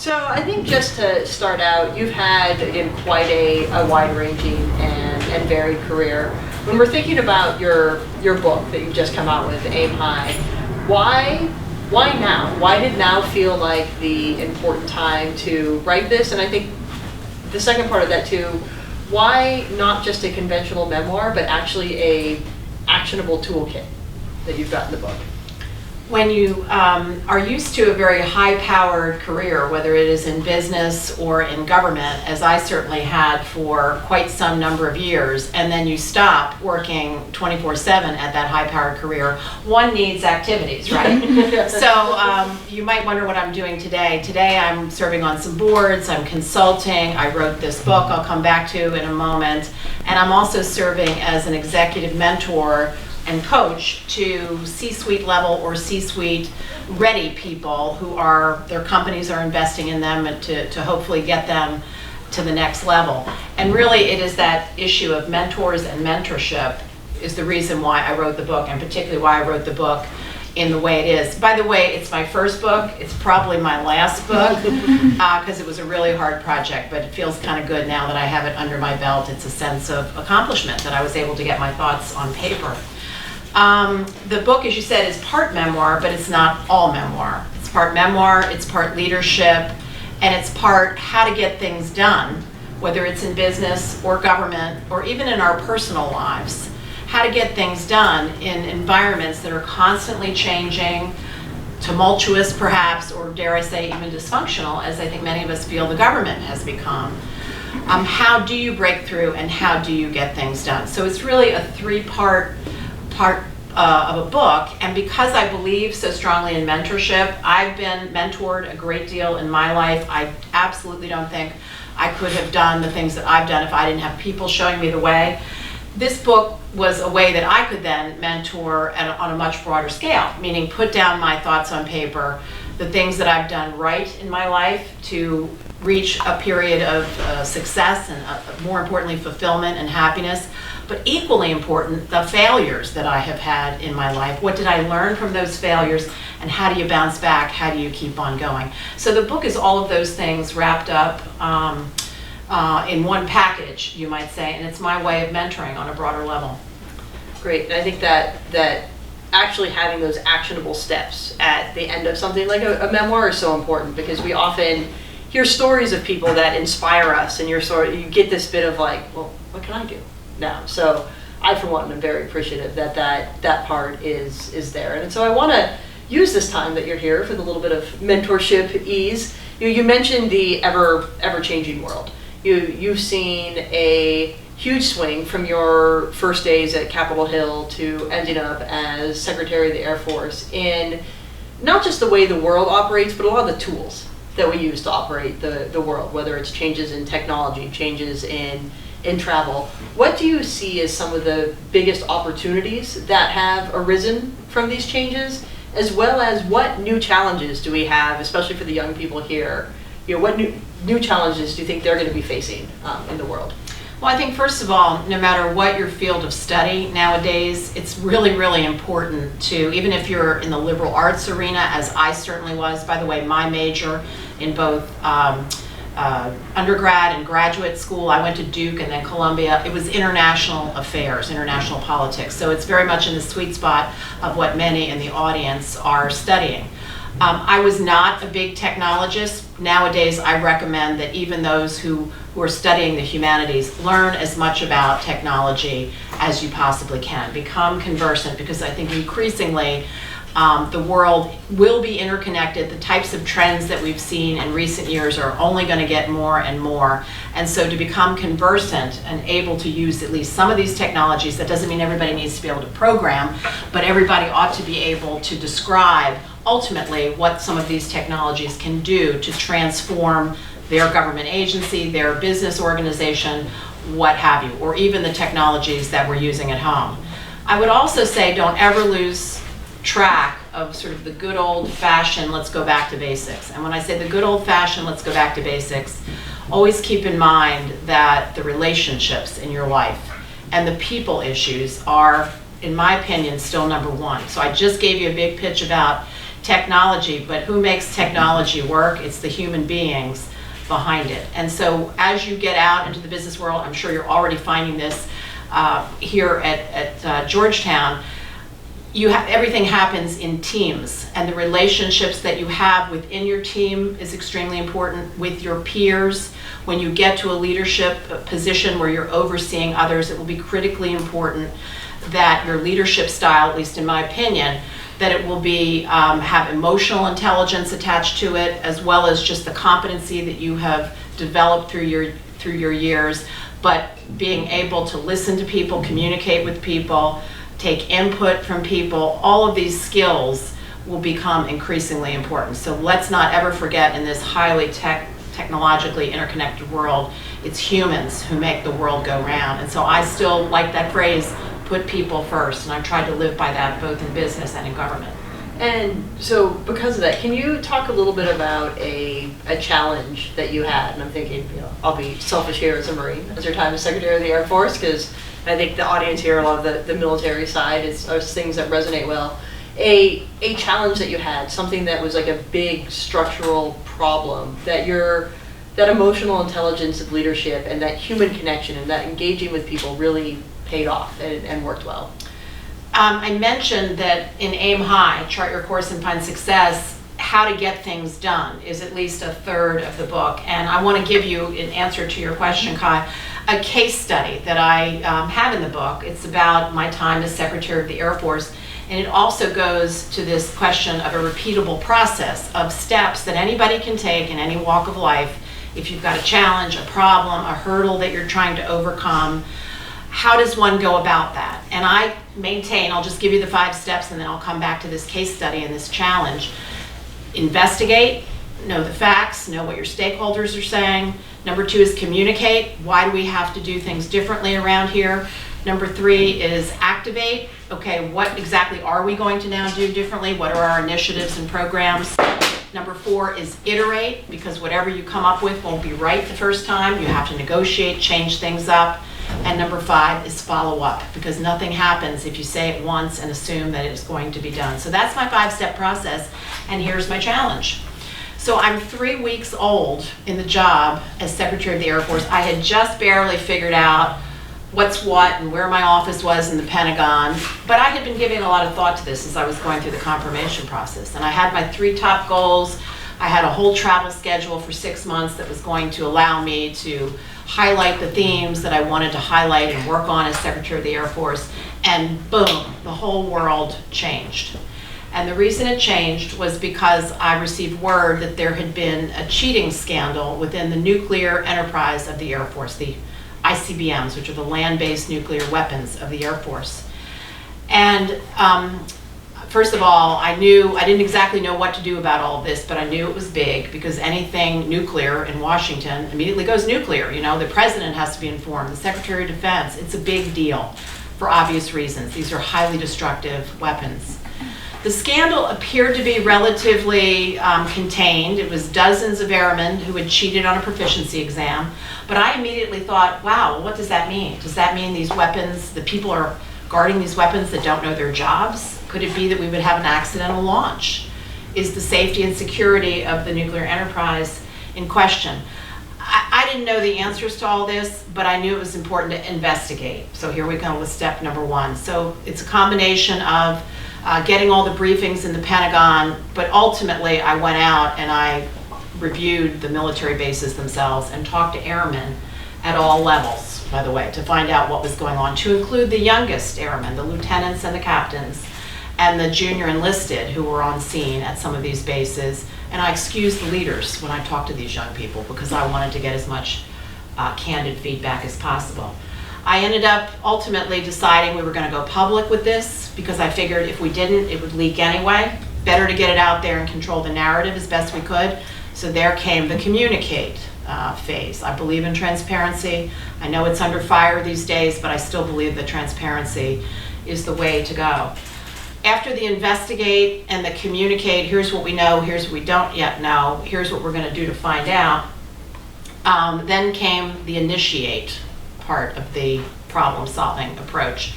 So I think just to start out, you've had, again, quite a wide-ranging and varied career. When we're thinking about your book that you've just come out with, Aim High, why now? Why did now feel like the important time to write this? And I think the second part of that too, why not just a conventional memoir, but actually a actionable toolkit that you've got in the book? When you are used to a very high-powered career, whether it is in business or in government, as I certainly had for quite some number of years, and then you stop working 24/7 at that high-powered career, one needs activities, right? So you might wonder what I'm doing today. Today I'm serving on some boards, I'm consulting, I wrote this book I'll come back to in a moment, and I'm also serving as an executive mentor and coach to C-suite level or C-suite ready people who their companies are investing in them and to hopefully get them to the next level. And really it is that issue of mentors and mentorship is the reason why I wrote the book, and particularly why I wrote the book in the way it is. By the way, it's my first book. It's probably my last book because it was a really hard project, but it feels kind of good now that I have it under my belt. It's a sense of accomplishment that I was able to get my thoughts on paper. The book, as you said, is part memoir, but it's not all memoir. It's part memoir, it's part leadership, and it's part how to get things done, whether it's in business or government or even in our personal lives. How to get things done in environments that are constantly changing, tumultuous perhaps, or dare I say even dysfunctional, as I think many of us feel the government has become. How do you break through and how do you get things done? So it's really a three-part of a book, and because I believe so strongly in mentorship, I've been mentored a great deal in my life. I absolutely don't think I could have done the things that I've done if I didn't have people showing me the way. This book was a way that I could then mentor on a much broader scale, meaning put down my thoughts on paper, the things that I've done right in my life to reach a period of success and more importantly fulfillment and happiness, but equally important, the failures that I have had in my life. What did I learn from those failures, and how do you bounce back? How do you keep on going? So the book is all of those things wrapped up in one package, you might say, and it's my way of mentoring on a broader level. Great. And I think that actually having those actionable steps at the end of something like a memoir is so important, because we often hear stories of people that inspire us, and you get this bit of like, well, what can I do now? So I, for one, am very appreciative that part is there. And so I want to use this time that you're here for the little bit of mentorship ease. You mentioned the ever-changing world. You've seen a huge swing from your first days at Capitol Hill to ending up as Secretary of the Air Force in not just the way the world operates, but a lot of the tools that we use to operate the world, whether it's changes in technology, changes in travel. What do you see as some of the biggest opportunities that have arisen from these changes, as well as what new challenges do we have, especially for the young people here? What new challenges do you think they're going to be facing in the world? Well, I think first of all, no matter what your field of study nowadays, it's really, really important to, even if you're in the liberal arts arena, as I certainly was, by the way, my major in both undergrad and graduate school, I went to Duke and then Columbia, it was international affairs, international politics. So it's very much in the sweet spot of what many in the audience are studying. I was not a big technologist. Nowadays, I recommend that even those who are studying the humanities learn as much about technology as you possibly can. Become conversant, because I think increasingly the world will be interconnected. The types of trends that we've seen in recent years are only going to get more and more. And so to become conversant and able to use at least some of these technologies, that doesn't mean everybody needs to be able to program, but everybody ought to be able to describe ultimately what some of these technologies can do to transform their government agency, their business organization, what have you, or even the technologies that we're using at home. I would also say don't ever lose track of sort of the good old-fashioned let's go back to basics. And when I say the good old-fashioned let's go back to basics, always keep in mind that the relationships in your life and the people issues are, in my opinion, still number one. So I just gave you a big pitch about technology, but who makes technology work? It's the human beings behind it. And so as you get out into the business world, I'm sure you're already finding this here at Georgetown, everything happens in teams, and the relationships that you have within your team is extremely important with your peers. When you get to a leadership position where you're overseeing others, it will be critically important that your leadership style, at least in my opinion, that it will be have emotional intelligence attached to it, as well as just the competency that you have developed through your years, but being able to listen to people, communicate with people, take input from people. All of these skills will become increasingly important. So let's not ever forget, in this highly technologically interconnected world, it's humans who make the world go round. And so I still like that phrase, put people first, and I've tried to live by that both in business and in government. And so because of that, can you talk a little bit about a challenge that you had? And I'm thinking, I'll be selfish here as a Marine, as your time as Secretary of the Air Force, because I think the audience here, a lot of the military side are things that resonate well. A challenge that you had, something that was like a big structural problem, that emotional intelligence of leadership and that human connection and that engaging with people really paid off and worked well. I mentioned that in Aim High, Chart Your Course and Find Success, how to get things done is at least a third of the book. And I want to give you, in answer to your question, Kai, a case study that I have in the book. It's about my time as Secretary of the Air Force, and it also goes to this question of a repeatable process of steps that anybody can take in any walk of life. If you've got a challenge, a problem, a hurdle that you're trying to overcome, how does one go about that? And I maintain, I'll just give you the 5 steps and then I'll come back to this case study and this challenge. Investigate, know the facts, know what your stakeholders are saying. Number 2 is communicate. Why do we have to do things differently around here? Number 3 is activate. Okay, what exactly are we going to now do differently? What are our initiatives and programs? Number 4 is iterate, because whatever you come up with won't be right the first time. You have to negotiate, change things up. And number 5 is follow up, because nothing happens if you say it once and assume that it is going to be done. So that's my 5-step process, and here's my challenge. So I'm 3 weeks old in the job as Secretary of the Air Force. I had just barely figured out what's what and where my office was in the Pentagon, but I had been giving a lot of thought to this as I was going through the confirmation process. And I had my 3 top goals. I had a whole travel schedule for 6 months that was going to allow me to highlight the themes that I wanted to highlight and work on as Secretary of the Air Force, and boom, the whole world changed. And the reason it changed was because I received word that there had been a cheating scandal within the nuclear enterprise of the Air Force, the ICBMs, which are the land-based nuclear weapons of the Air Force. And first of all, I didn't exactly know what to do about all of this, but I knew it was big, because anything nuclear in Washington immediately goes nuclear. The president has to be informed, the Secretary of Defense. It's a big deal for obvious reasons. These are highly destructive weapons. The scandal appeared to be relatively contained. It was dozens of airmen who had cheated on a proficiency exam. But I immediately thought, wow, what does that mean? Does that mean these weapons, the people are guarding these weapons that don't know their jobs? Could it be that we would have an accidental launch? Is the safety and security of the nuclear enterprise in question? I didn't know the answers to all this, but I knew it was important to investigate. So here we go with step number 1. So it's a combination of getting all the briefings in the Pentagon, but ultimately I went out and I reviewed the military bases themselves and talked to airmen at all levels, by the way, to find out what was going on, to include the youngest airmen, the lieutenants and the captains, and the junior enlisted who were on scene at some of these bases. And I excused the leaders when I talked to these young people, because I wanted to get as much candid feedback as possible. I ended up ultimately deciding we were going to go public with this, because I figured if we didn't, it would leak anyway. Better to get it out there and control the narrative as best we could. So there came the communicate phase. I believe in transparency. I know it's under fire these days, but I still believe that transparency is the way to go. After the investigate and the communicate, here's what we know, here's what we don't yet know, here's what we're going to do to find out, then came the initiate part of the problem-solving approach,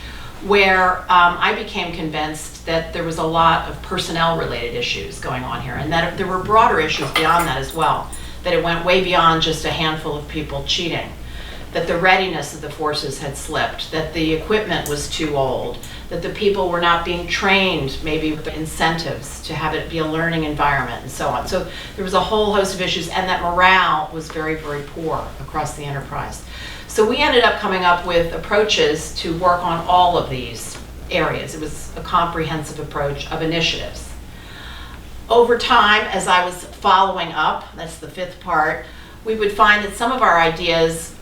where I became convinced that there was a lot of personnel-related issues going on here, and that there were broader issues beyond that as well, that it went way beyond just a handful of people cheating, that the readiness of the forces had slipped, that the equipment was too old, that the people were not being trained maybe with the incentives to have it be a learning environment and so on. So there was a whole host of issues, and that morale was very, very poor across the enterprise. So we ended up coming up with approaches to work on all of these areas. It was a comprehensive approach of initiatives. Over time, as I was following up, that's the fifth part, we would find that some of our ideas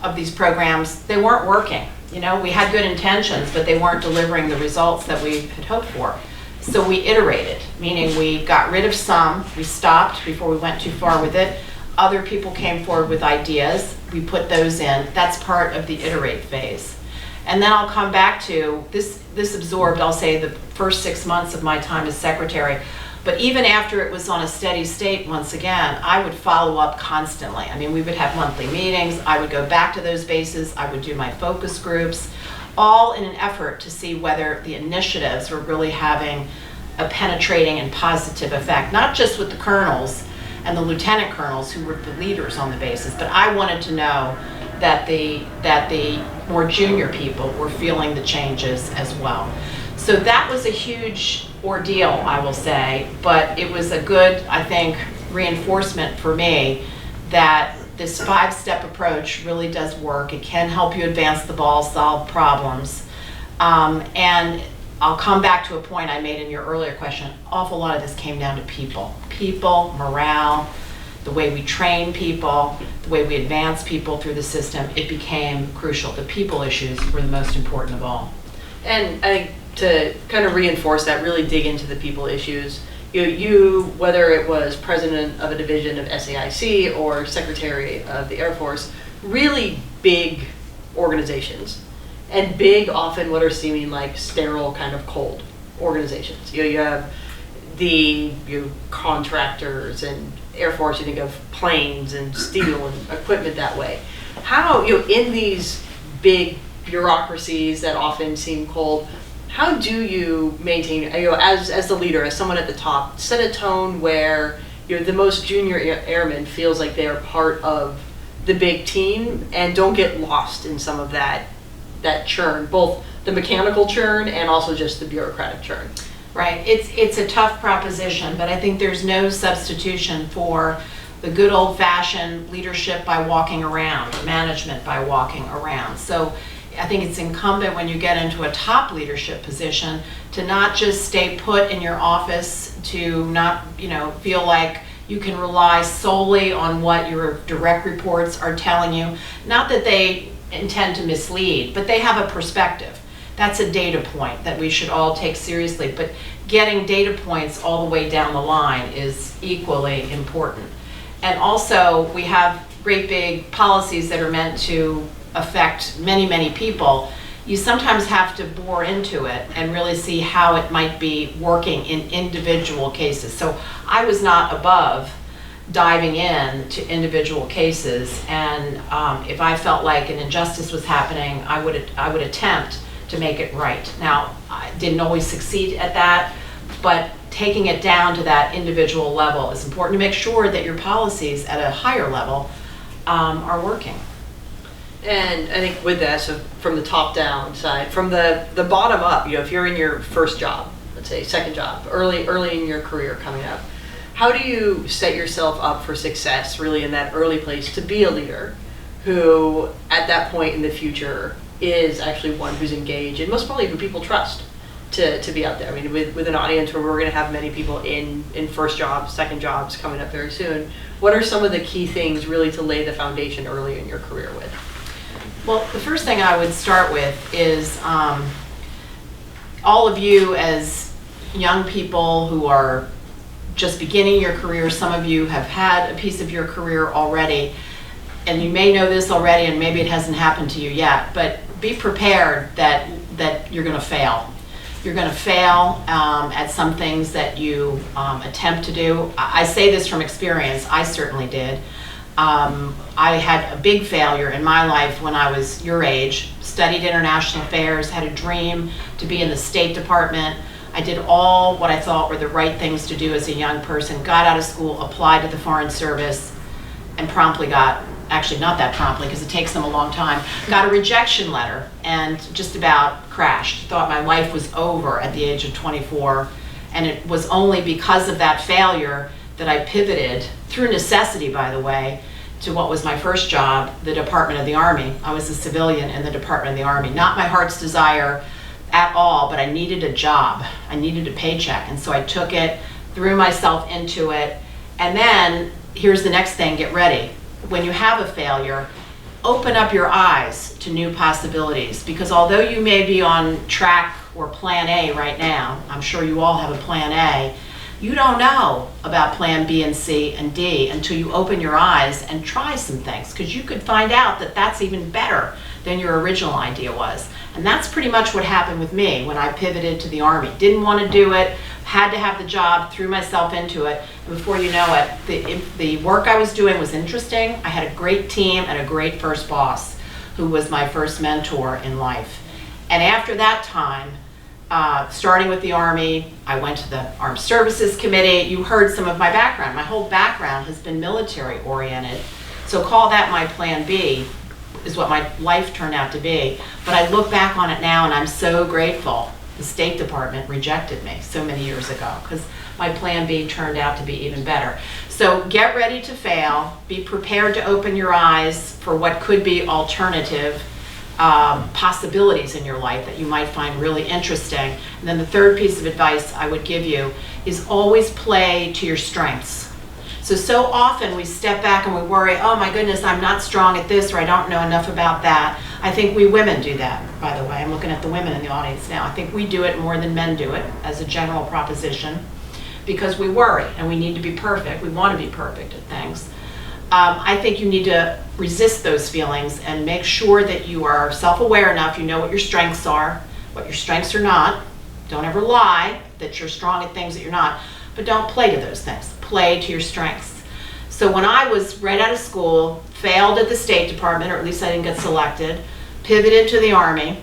of these programs, they weren't working. You know, we had good intentions, but they weren't delivering the results that we had hoped for. So we iterated, meaning we got rid of some, we stopped before we went too far with it. Other people came forward with ideas, we put those in. That's part of the iterate phase. And then I'll come back to, this absorbed, I'll say, the first 6 months of my time as secretary. But even after it was on a steady state, once again, I would follow up constantly. I mean, we would have monthly meetings, I would go back to those bases, I would do my focus groups, all in an effort to see whether the initiatives were really having a penetrating and positive effect, not just with the colonels and the lieutenant colonels who were the leaders on the bases, but I wanted to know that the more junior people were feeling the changes as well. So that was a huge ordeal, I will say, but it was a good, I think, reinforcement for me that this 5-step approach really does work. It can help you advance the ball, solve problems. And I'll come back to a point I made in your earlier question. An awful lot of this came down to people. People, morale, the way we train people, the way we advance people through the system, it became crucial. The people issues were the most important of all. And I think to kind of reinforce that, really dig into the people issues, you, whether it was president of a division of SAIC or secretary of the Air Force, really big organizations, and big often what are seeming like sterile, kind of cold organizations. You have the contractors and Air Force, you think of planes and steel and equipment that way. How, in these big bureaucracies that often seem cold, how do you maintain, as the leader, as someone at the top, set a tone where the most junior airman feels like they're part of the big team and don't get lost in some of that churn, both the mechanical churn and also just the bureaucratic churn? Right, it's a tough proposition, but I think there's no substitution for the good old-fashioned leadership by walking around, or management by walking around. So I think it's incumbent when you get into a top leadership position to not just stay put in your office, to not feel like you can rely solely on what your direct reports are telling you. Not that they intend to mislead, but they have a perspective. That's a data point that we should all take seriously, but getting data points all the way down the line is equally important. And also, we have great big policies that are meant to affect many, many people. You sometimes have to bore into it and really see how it might be working in individual cases. So I was not above diving in to individual cases, and if I felt like an injustice was happening, I would attempt to make it right. Now, I didn't always succeed at that, but taking it down to that individual level is important to make sure that your policies at a higher level are working. And I think with that, so from the top down side, from the bottom up, if you're in your first job, let's say second job, early in your career coming up, how do you set yourself up for success really in that early place to be a leader who at that point in the future is actually one who's engaged and most probably who people trust to be out there? I mean, with an audience where we're going to have many people in first jobs, second jobs coming up very soon, what are some of the key things really to lay the foundation early in your career with? Well, the first thing I would start with is all of you as young people who are just beginning your career, some of you have had a piece of your career already, and you may know this already and maybe it hasn't happened to you yet, but be prepared that you're going to fail. You're going to fail at some things that you attempt to do. I say this from experience, I certainly did. I had a big failure in my life when I was your age, studied international affairs, had a dream to be in the State Department. I did all what I thought were the right things to do as a young person, got out of school, applied to the Foreign Service, and promptly got, actually not that promptly because it takes them a long time, got a rejection letter and just about crashed. Thought my life was over at the age of 24. And it was only because of that failure that I pivoted, through necessity by the way, to what was my first job, the Department of the Army. I was a civilian in the Department of the Army. Not my heart's desire at all, but I needed a job. I needed a paycheck. And so I took it, threw myself into it. And then, here's the next thing, get ready. When you have a failure, open up your eyes to new possibilities. Because although you may be on track or plan A right now, I'm sure you all have a plan A, you don't know about plan B and C and D until you open your eyes and try some things, because you could find out that that's even better than your original idea was. And that's pretty much what happened with me when I pivoted to the Army. Didn't want to do it, had to have the job, threw myself into it. And before you know it, the work I was doing was interesting. I had a great team and a great first boss who was my first mentor in life. And after that time, starting with the Army, I went to the Armed Services Committee. You heard some of my background. My whole background has been military oriented. So call that my plan B, is what my life turned out to be. But I look back on it now and I'm so grateful the State Department rejected me so many years ago, because my plan B turned out to be even better. So get ready to fail. Be prepared to open your eyes for what could be alternative possibilities in your life that you might find really interesting. And then the third piece of advice I would give you is always play to your strengths. So often we step back and we worry, oh my goodness, I'm not strong at this, or I don't know enough about that. I think we women do that, by the way. I'm looking at the women in the audience now. I think we do it more than men do it as a general proposition, because we worry and we need to be perfect. We want to be perfect at things. I think you need to resist those feelings and make sure that you are self-aware enough, you know what your strengths are, what your strengths are not. Don't ever lie that you're strong at things that you're not, but don't play to those things. Play to your strengths. So when I was right out of school, failed at the State Department, or at least I didn't get selected, pivoted to the Army,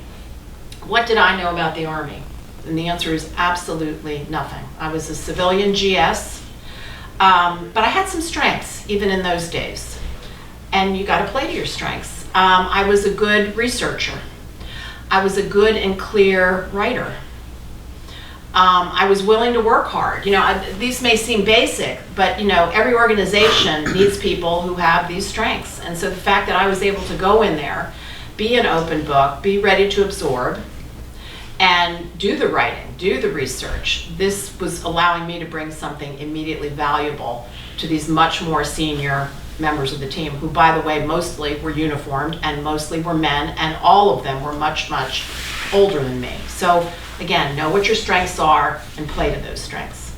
what did I know about the Army? And the answer is absolutely nothing. I was a civilian GS, but I had some strengths even in those days. And you got to play to your strengths. I was a good researcher. I was a good and clear writer. I was willing to work hard. You know, these may seem basic, but you know, every organization needs people who have these strengths. And so the fact that I was able to go in there, be an open book, be ready to absorb, and do the writing, do the research, this was allowing me to bring something immediately valuable to these much more senior members of the team, who, by the way, mostly were uniformed and mostly were men, and all of them were much, much older than me. So again, know what your strengths are and play to those strengths.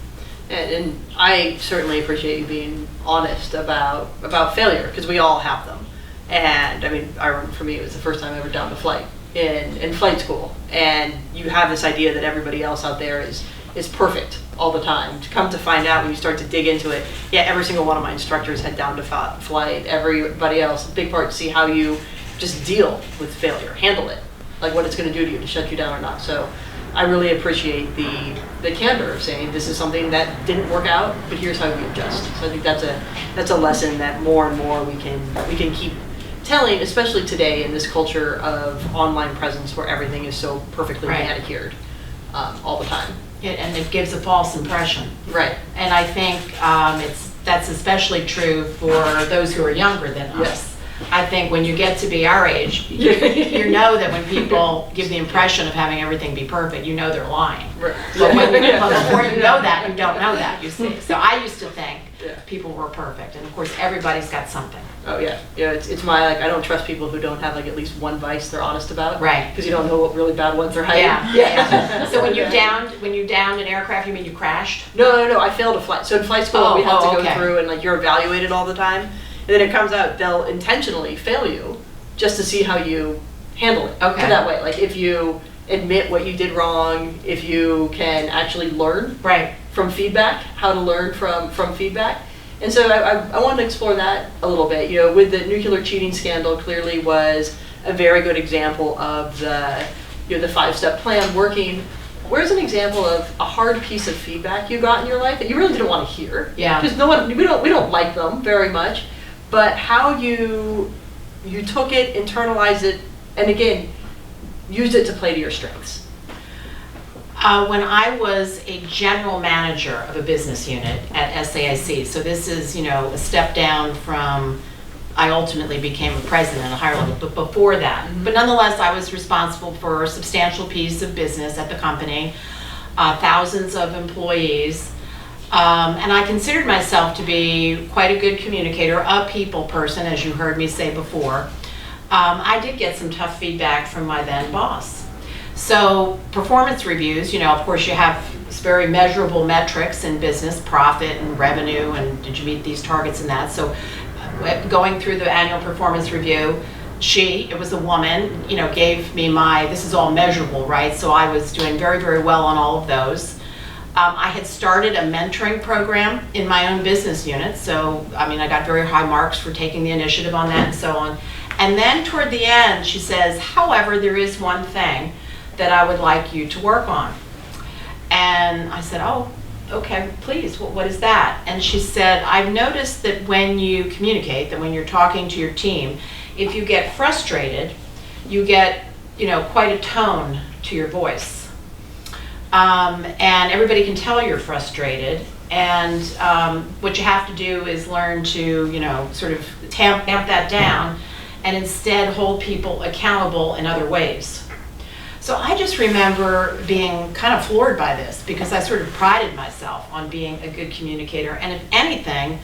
And I certainly appreciate you being honest about failure, because we all have them. And I mean, I remember for me, it was the first time I ever downed a flight in flight school. And you have this idea that everybody else out there is perfect all the time. To come to find out, when you start to dig into it, yeah, every single one of my instructors had downed a flight. Everybody else, a big part to see how you just deal with failure, handle it, like what it's going to do to you, to shut you down or not. So I really appreciate the candor of saying this is something that didn't work out, but here's how we adjust. So I think that's a lesson that more and more we can keep telling, especially today in this culture of online presence where everything is so perfectly manicured all the time. And it gives a false impression. Right. And I think that's especially true for those who are younger than us. Yes. I think when you get to be our age, you know that when people give the impression of having everything be perfect, you know they're lying. Right. But before you know that, you don't know that, you see. So I used to think people were perfect, and of course everybody's got something. Oh yeah, it's my, like, I don't trust people who don't have like at least one vice they're honest about. Right. Because you don't know what really bad ones are hiding. Yeah. So when you downed an aircraft, you mean you crashed? No, I failed a flight. So in flight school we have to go through and like you're evaluated all the time. And then it comes out they'll intentionally fail you just to see how you handle it. Okay. So that way, like if you admit what you did wrong, if you can actually learn from feedback, how to learn from feedback. And so I wanted to explore that a little bit. You know, with the nuclear cheating scandal, clearly was a very good example of the, you know, the 5-step plan working. Where's an example of a hard piece of feedback you got in your life that you really didn't want to hear? Yeah. Because we don't like them very much, but how you took it, internalized it, and again, used it to play to your strengths. When I was a general manager of a business unit at SAIC, so this is, you know, a step down from, I ultimately became a president at a higher level, but before that. Mm-hmm. But nonetheless, I was responsible for a substantial piece of business at the company, thousands of employees, and I considered myself to be quite a good communicator, a people person, as you heard me say before. I did get some tough feedback from my then boss. So performance reviews, you know, of course you have very measurable metrics in business, profit and revenue, and did you meet these targets and that. So going through the annual performance review, it was a woman, you know, gave me this is all measurable, right? So I was doing very, very well on all of those. I had started a mentoring program in my own business unit. So, I mean, I got very high marks for taking the initiative on that and so on. And then toward the end, she says, however, there is one thing that I would like you to work on. And I said, oh, okay, please, what is that? And she said, I've noticed that when you communicate, that when you're talking to your team, if you get frustrated, you get, you know, quite a tone to your voice. And everybody can tell you're frustrated. And what you have to do is learn to, you know, sort of amp that down and instead hold people accountable in other ways. So I just remember being kind of floored by this because I sort of prided myself on being a good communicator and, if anything,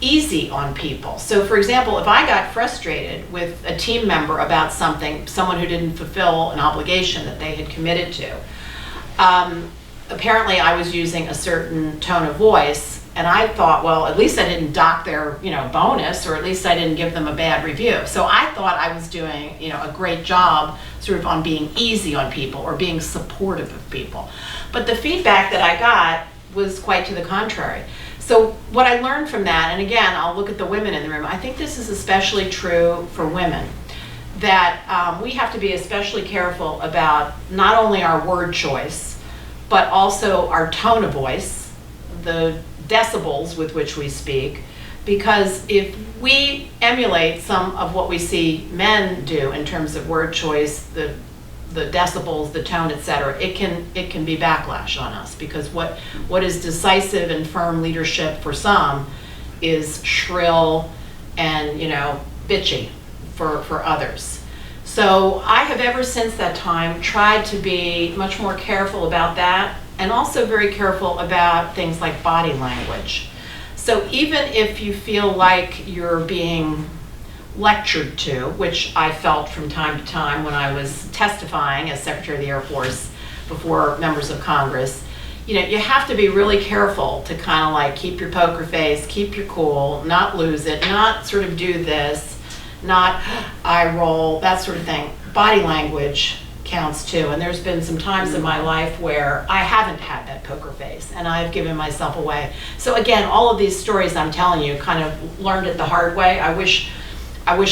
easy on people. So for example, if I got frustrated with a team member about something, someone who didn't fulfill an obligation that they had committed to, apparently I was using a certain tone of voice, and I thought, well, at least I didn't dock their, you know, bonus, or at least I didn't give them a bad review. So I thought I was doing, you know, a great job sort of on being easy on people or being supportive of people. But the feedback that I got was quite to the contrary. So what I learned from that, and again, I'll look at the women in the room, I think this is especially true for women, that we have to be especially careful about not only our word choice, but also our tone of voice, the decibels with which we speak, because if we emulate some of what we see men do in terms of word choice, the decibels, the tone, etc., it can be backlash on us, because what is decisive and firm leadership for some is shrill and, you know, bitchy for others. So I have ever since that time tried to be much more careful about that, and also very careful about things like body language. So even if you feel like you're being lectured to, which I felt from time to time when I was testifying as Secretary of the Air Force before members of Congress, you know, you have to be really careful to kind of like keep your poker face, keep your cool, not lose it, not sort of do this, not eye roll, that sort of thing. Body language counts too, and there's been some times in my life where I haven't had that poker face and I've given myself away. So again, all of these stories I'm telling you kind of learned it the hard way. I wish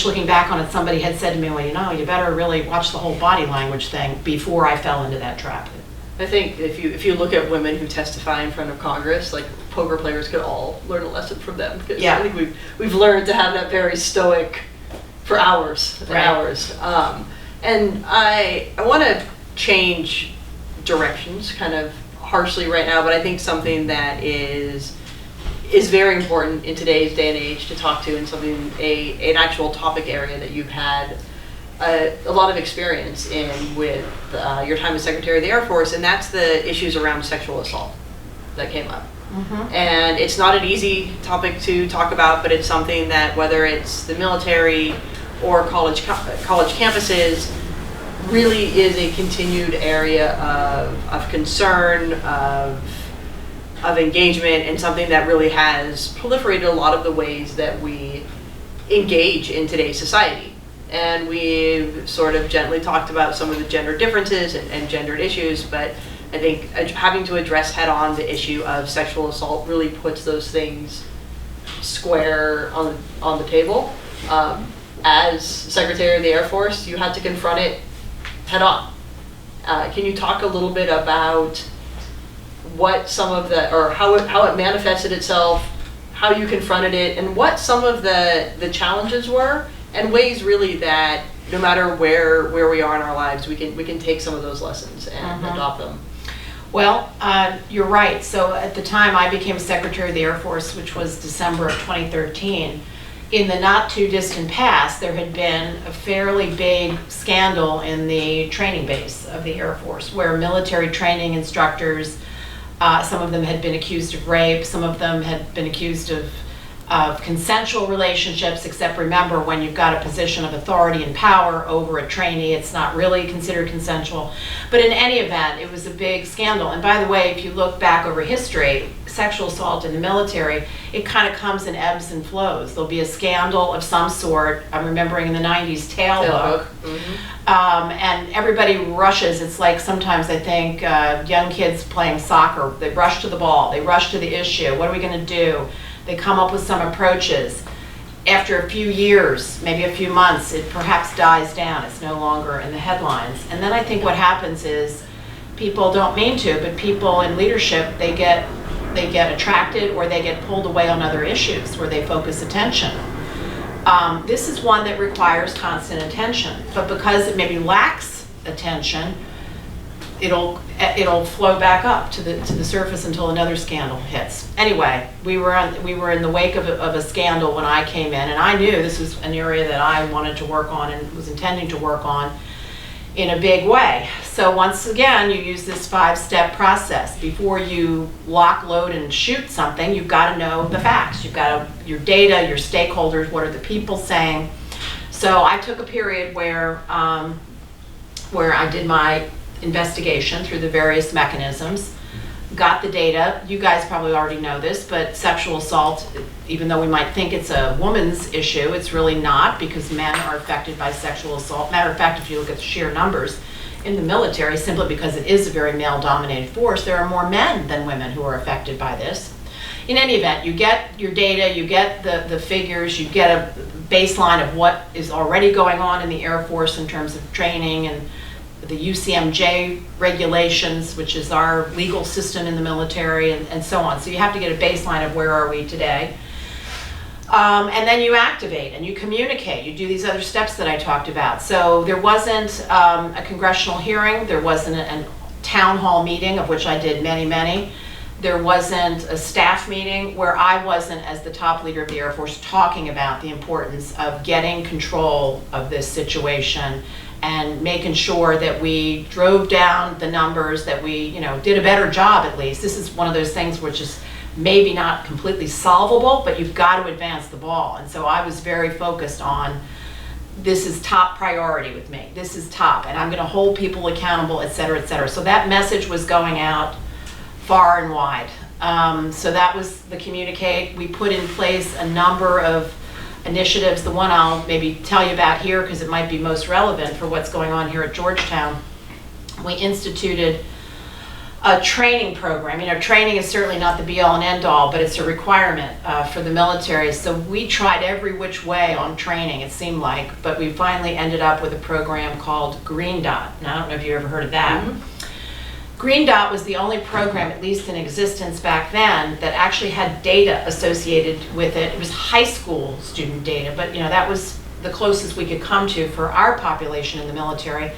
looking back on it, somebody had said to me, well, you know, you better really watch the whole body language thing before I fell into that trap. I think if you look at women who testify in front of Congress, like poker players could all learn a lesson from them, because I think we've learned to have that very stoic for hours and hours. And I want to change directions kind of harshly right now, but I think something that is very important in today's day and age to talk to, and something, an actual topic area that you've had a lot of experience in with your time as Secretary of the Air Force, and that's the issues around sexual assault that came up. Mm-hmm. And it's not an easy topic to talk about, but it's something that, whether it's the military or college campuses, really is a continued area of concern, of engagement, and something that really has proliferated a lot of the ways that we engage in today's society. And we've sort of gently talked about some of the gender differences and gendered issues, but I think having to address head on the issue of sexual assault really puts those things square on the table. As Secretary of the Air Force, you had to confront it head on. Can you talk a little bit about what some of the, or how it manifested itself, how you confronted it, and what some of the challenges were, and ways really that no matter where we are in our lives, we can take some of those lessons and adopt them? Well, you're right. So at the time I became Secretary of the Air Force, which was December of 2013, in the not too distant past, there had been a fairly big scandal in the training base of the Air Force, where military training instructors, some of them had been accused of rape, some of them had been accused of consensual relationships, except remember, when you've got a position of authority and power over a trainee, it's not really considered consensual. But in any event, it was a big scandal. And by the way, if you look back over history, sexual assault in the military, it kind of comes in ebbs and flows. There'll be a scandal of some sort. I'm remembering in the 90s, Tailhook. And everybody rushes. It's like sometimes I think young kids playing soccer, they rush to the ball, they rush to the issue. What are we going to do? They come up with some approaches. After a few years, maybe a few months, it perhaps dies down. It's no longer in the headlines. And then I think what happens is, people don't mean to, but people in leadership, they get attracted or they get pulled away on other issues where they focus attention. This is one that requires constant attention, but because it maybe lacks attention, it'll flow back up to the surface until another scandal hits. Anyway, we were in the wake of a scandal when I came in, and I knew this was an area that I wanted to work on and was intending to work on in a big way. So once again, you use this 5-step process. Before you lock, load, and shoot something, you've got to know the facts. You've got your data, your stakeholders, what are the people saying. So I took a period where I did my investigation through the various mechanisms, got the data. You guys probably already know this, but sexual assault, even though we might think it's a woman's issue, it's really not, because men are affected by sexual assault. Matter of fact, if you look at the sheer numbers in the military, simply because it is a very male-dominated force, there are more men than women who are affected by this. In any event, you get your data, you get the figures, you get a baseline of what is already going on in the Air Force in terms of training and the UCMJ regulations, which is our legal system in the military, and so on. So you have to get a baseline of where are we today. And then you activate and you communicate. You do these other steps that I talked about. So there wasn't a congressional hearing. There wasn't a town hall meeting, of which I did many, many. There wasn't a staff meeting where I wasn't, as the top leader of the Air Force, talking about the importance of getting control of this situation and making sure that we drove down the numbers, that we, did a better job at least. This is one of those things which is maybe not completely solvable, but you've got to advance the ball. And so I was very focused on, this is top priority with me. This is top, and I'm going to hold people accountable, et cetera, et cetera. So that message was going out far and wide. So that was the communicate. We put in place a number of initiatives. The one I'll maybe tell you about here, because it might be most relevant for what's going on here at Georgetown. We instituted a training program. Training is certainly not the be-all and end-all, but it's a requirement for the military. So we tried every which way on training, it seemed like, but we finally ended up with a program called Green Dot. Now, I don't know if you ever heard of that. Mm-hmm. Green Dot was the only program, at least in existence back then, that actually had data associated with it. It was high school student data, but that was the closest we could come to for our population in the military.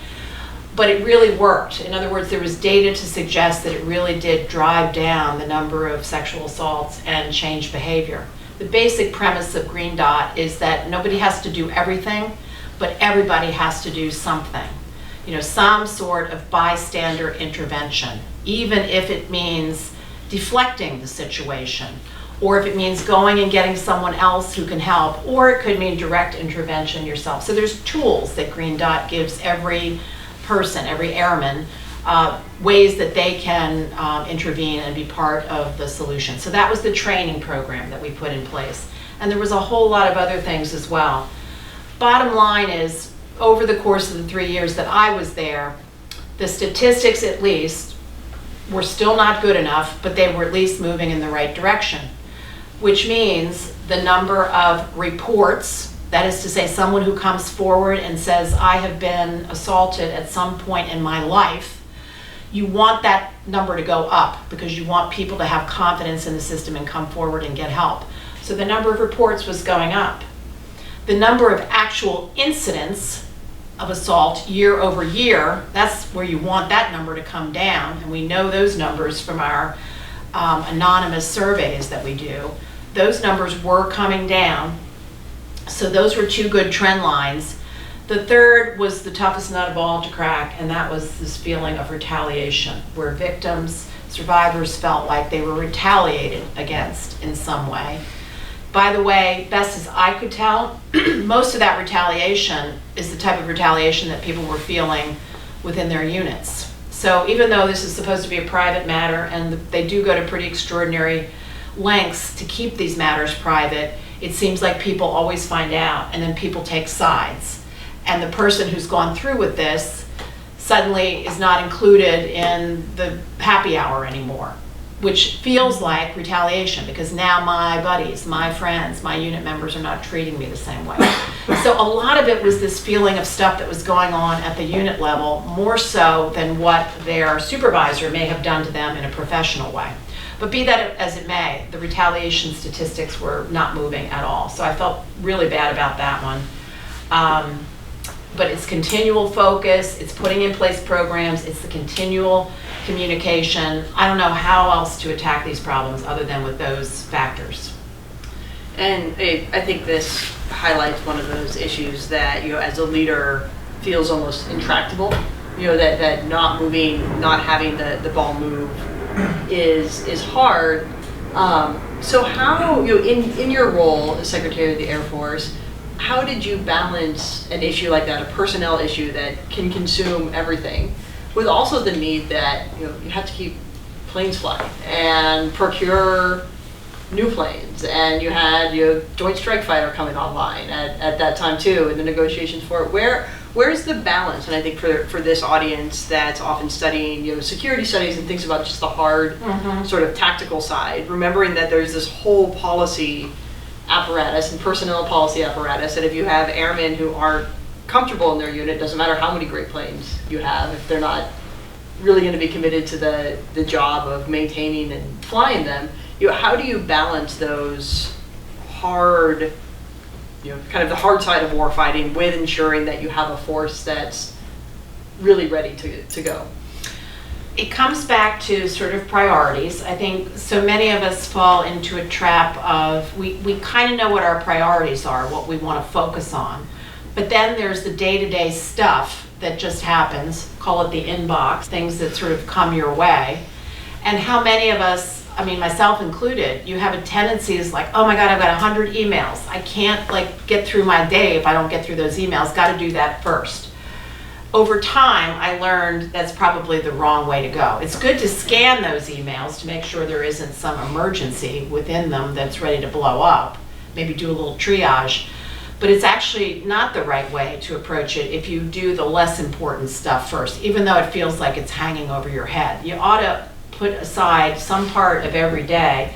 But it really worked. In other words, there was data to suggest that it really did drive down the number of sexual assaults and change behavior. The basic premise of Green Dot is that nobody has to do everything, but everybody has to do something. Some sort of bystander intervention, even if it means deflecting the situation, or if it means going and getting someone else who can help, or it could mean direct intervention yourself. So there's tools that Green Dot gives every person, every airman, ways that they can intervene and be part of the solution. So that was the training program that we put in place. And there was a whole lot of other things as well. Bottom line is, over the course of the 3 years that I was there, the statistics at least were still not good enough, but they were at least moving in the right direction. which means the number of reports, that is to say someone who comes forward and says, I have been assaulted at some point in my life, you want that number to go up because you want people to have confidence in the system and come forward and get help. So the number of reports was going up. The number of actual incidents of assault year over year, that's where you want that number to come down, and we know those numbers from our anonymous surveys that we do. Those numbers were coming down, so those were two good trend lines. The third was the toughest nut of all to crack, and that was this feeling of retaliation, where victims, survivors felt like they were retaliated against in some way. By the way, best as I could tell, most of that retaliation is the type of retaliation that people were feeling within their units. So even though this is supposed to be a private matter, and they do go to pretty extraordinary lengths to keep these matters private, it seems like people always find out, and then people take sides. And the person who's gone through with this suddenly is not included in the happy hour anymore, which feels like retaliation, because now my buddies, my friends, my unit members are not treating me the same way. So a lot of it was this feeling of stuff that was going on at the unit level, more so than what their supervisor may have done to them in a professional way. But be that as it may, the retaliation statistics were not moving at all. So I felt really bad about that one. But it's continual focus, it's putting in place programs, it's the continual communication. I don't know how else to attack these problems other than with those factors. And I think this highlights one of those issues that, as a leader feels almost intractable, that not moving, not having the ball move is hard. So how, in your role as Secretary of the Air Force, how did you balance an issue like that, a personnel issue that can consume everything, with also the need that you have to keep planes flying and procure new planes, and you had Joint Strike Fighter coming online at that time too, and the negotiations for it. Where's the balance? And I think for this audience that's often studying security studies and thinks about just the hard sort of tactical side, remembering that there's this whole policy apparatus and personnel policy apparatus, that if you have airmen who aren't comfortable in their unit, doesn't matter how many great planes you have, if they're not really going to be committed to the job of maintaining and flying them, how do you balance those hard, kind of the hard side of warfighting with ensuring that you have a force that's really ready to go? It comes back to sort of priorities. I think so many of us fall into a trap of, we kind of know what our priorities are, what we want to focus on. But then there's the day-to-day stuff that just happens, call it the inbox, things that sort of come your way. And how many of us, I mean myself included, you have a tendency is like, oh my God, I've got 100 emails. I can't get through my day if I don't get through those emails. Got to do that first. Over time, I learned that's probably the wrong way to go. It's good to scan those emails to make sure there isn't some emergency within them that's ready to blow up. Maybe do a little triage. But it's actually not the right way to approach it if you do the less important stuff first, even though it feels like it's hanging over your head. You ought to put aside some part of every day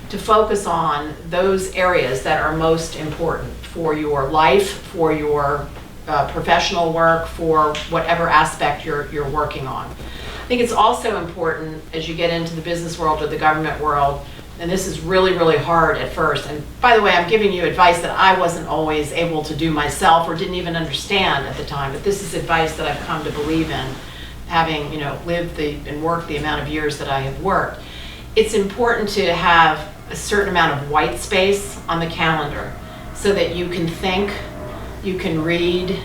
to focus on those areas that are most important for your life, for your professional work, for whatever aspect you're working on. I think it's also important as you get into the business world or the government world, and this is really, really hard at first. And by the way, I'm giving you advice that I wasn't always able to do myself or didn't even understand at the time, but this is advice that I've come to believe in, having lived and worked the amount of years that I have worked. It's important to have a certain amount of white space on the calendar so that you can think, you can read,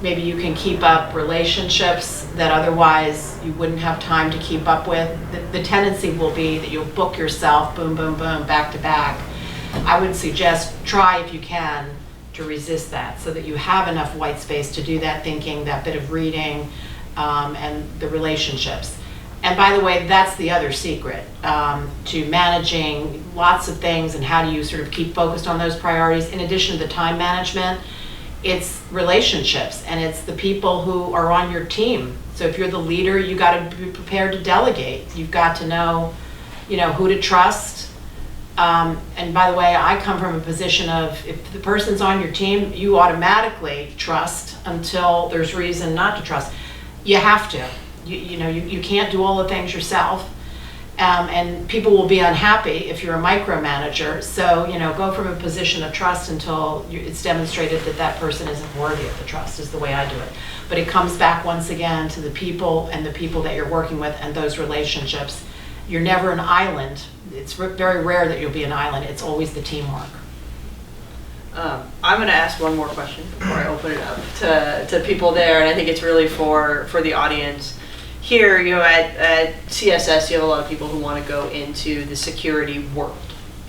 maybe you can keep up relationships that otherwise you wouldn't have time to keep up with. The tendency will be that you'll book yourself, boom, boom, boom, back to back. I would suggest try, if you can, to resist that so that you have enough white space to do that thinking, that bit of reading, and the relationships. And by the way, that's the other secret to managing lots of things and how do you sort of keep focused on those priorities. In addition to the time management, it's relationships and it's the people who are on your team. So if you're the leader, you got to be prepared to delegate. You've got to know, who to trust, And by the way, I come from a position of, if the person's on your team, you automatically trust until there's reason not to trust. You have to. You can't do all the things yourself. And people will be unhappy if you're a micromanager. So, go from a position of trust until it's demonstrated that that person isn't worthy of the trust, is the way I do it. But it comes back once again to the people and the people that you're working with and those relationships. You're never an island. It's very rare that you'll be an island. It's always the teamwork. I'm going to ask one more question before I open it up to people there, and I think it's really for the audience. Here, at CSS, you have a lot of people who want to go into the security world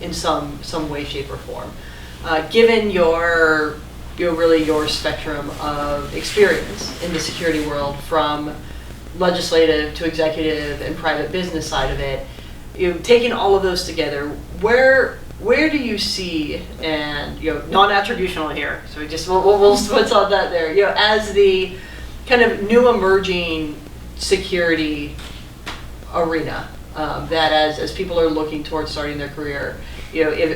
in some way, shape, or form. Given your spectrum of experience in the security world, from legislative to executive and private business side of it, taking all of those together, where do you see, and non-attributional here, so we'll put on that there, as the kind of new emerging security arena, that as people are looking towards starting their career,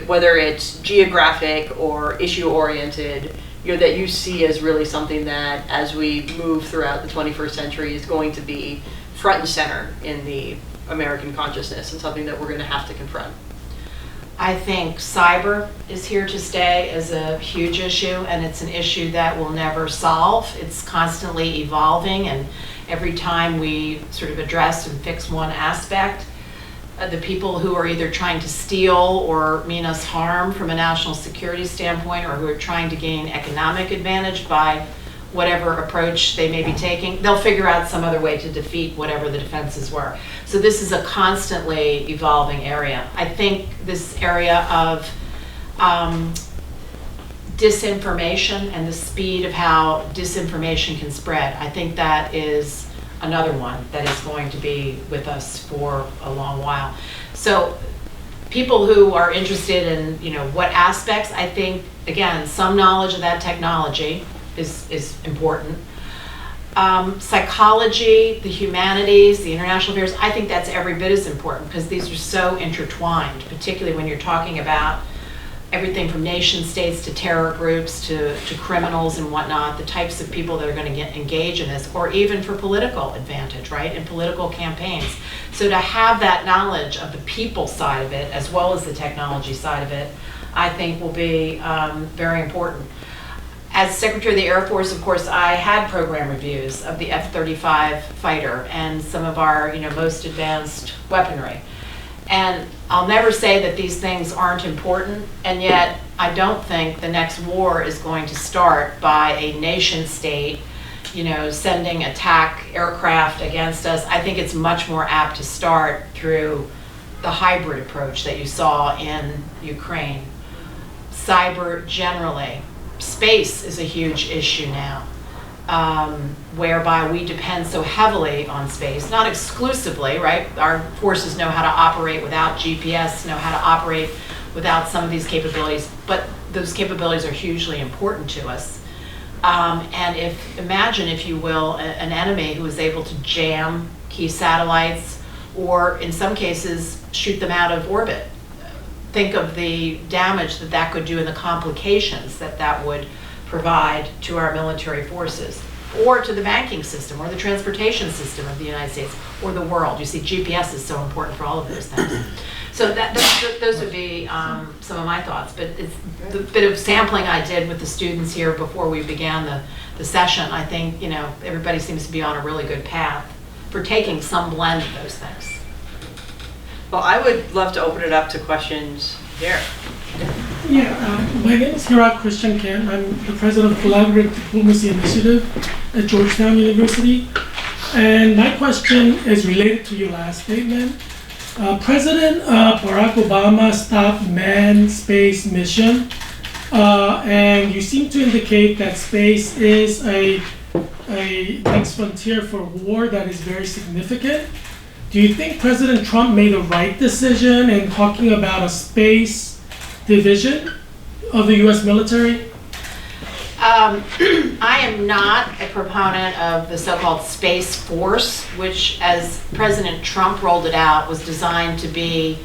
whether it's geographic or issue oriented, that you see as really something that, as we move throughout the 21st century, is going to be front and center in the American consciousness, and something that we're going to have to confront. I think cyber is here to stay as a huge issue, and it's an issue that will never solve. It's constantly evolving, and every time we sort of address and fix one aspect, the people who are either trying to steal or mean us harm from a national security standpoint, or who are trying to gain economic advantage by whatever approach they may be taking, they'll figure out some other way to defeat whatever the defenses were. So this is a constantly evolving area. I think this area of disinformation and the speed of how disinformation can spread, I think that is another one that is going to be with us for a long while. So people who are interested in what aspects, I think, again, some knowledge of that technology is important. Psychology, the humanities, the international affairs, I think that's every bit as important, because these are so intertwined, particularly when you're talking about everything from nation states to terror groups to criminals and whatnot, the types of people that are going to engage in this, or even for political advantage, right, in political campaigns. So to have that knowledge of the people side of it as well as the technology side of it, I think will be very important. As Secretary of the Air Force, of course, I had program reviews of the F-35 fighter and some of our most advanced weaponry. And I'll never say that these things aren't important, and yet I don't think the next war is going to start by a nation state, sending attack aircraft against us. I think it's much more apt to start through the hybrid approach that you saw in Ukraine. Cyber generally. Space is a huge issue now, whereby we depend so heavily on space, not exclusively, right? Our forces know how to operate without GPS, know how to operate without some of these capabilities, but those capabilities are hugely important to us. And imagine, if you will, an enemy who is able to jam key satellites, or in some cases, shoot them out of orbit. Think of the damage that could do and the complications that would provide to our military forces, or to the banking system, or the transportation system of the United States, or the world. You see, GPS is so important for all of those things. So those would be some of my thoughts. But it's the bit of sampling I did with the students here before we began the session. I think everybody seems to be on a really good path for taking some blend of those things. Well, I would love to open it up to questions here. Yeah, my name is Hirat Christian Kent. I'm the president of Collaborative Diplomacy Initiative at Georgetown University. And my question is related to your last statement. President Barack Obama stopped manned space mission, and you seem to indicate that space is a next frontier for war that is very significant. Do you think President Trump made a right decision in talking about a space division of the U.S. military? I am not a proponent of the so-called Space Force, which, as President Trump rolled it out, was designed to be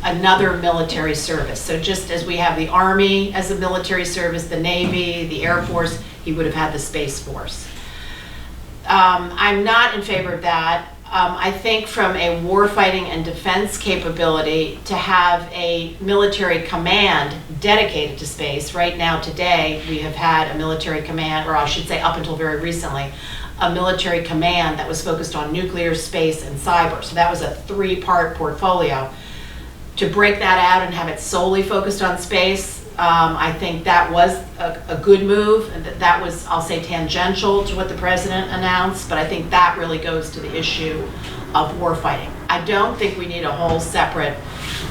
another military service. So just as we have the Army as a military service, the Navy, the Air Force, he would have had the Space Force. I'm not in favor of that. I think from a warfighting and defense capability, to have a military command dedicated to space. Right now, today, we have had a military command, or I should say up until very recently, a military command that was focused on nuclear, space, and cyber. So that was a 3-part portfolio. To break that out and have it solely focused on space, I think that was a good move, and that was, I'll say, tangential to what the president announced, but I think that really goes to the issue of warfighting. I don't think we need a whole separate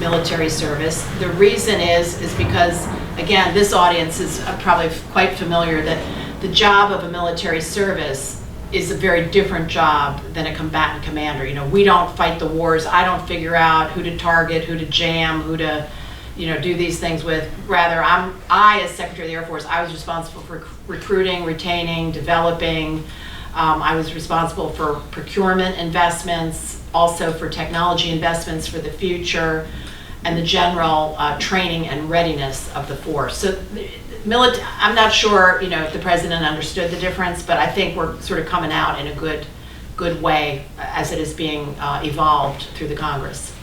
military service. The reason is because, again, this audience is probably quite familiar that the job of a military service is a very different job than a combatant commander. You know, we don't fight the wars. I don't figure out who to target, who to jam, who to do these things with. Rather, I, as Secretary of the Air Force, I was responsible for recruiting, retaining, developing. I was responsible for procurement investments, also for technology investments for the future, and the general training and readiness of the force. So, I'm not sure, if the president understood the difference, but I think we're sort of coming out in a good way as it is being evolved through the Congress.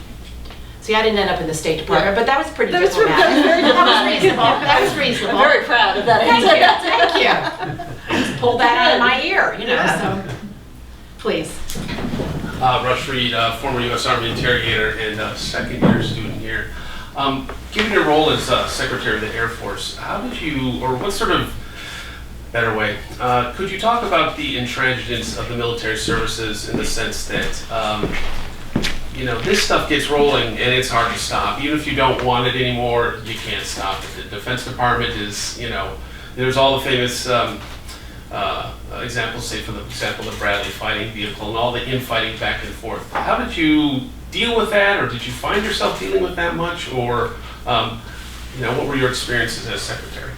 See, I didn't end up in the State Department, but that was pretty diplomatic. That was reasonable. That was reasonable. I'm very proud of that. Thank you. Just pulled that out of my ear, so please. Rush Reed, former U.S. Army interrogator and second-year student here. Given your role as Secretary of the Air Force, how did you, or what sort of better way, could you talk about the intransigence of the military services in the sense that this stuff gets rolling and it's hard to stop. Even if you don't want it anymore, you can't stop it. The Defense Department is, there's all the famous examples, say for example, the Bradley fighting vehicle and all the infighting back and forth. How did you deal with that, or did you find yourself dealing with that much, or what were your experiences as Secretary?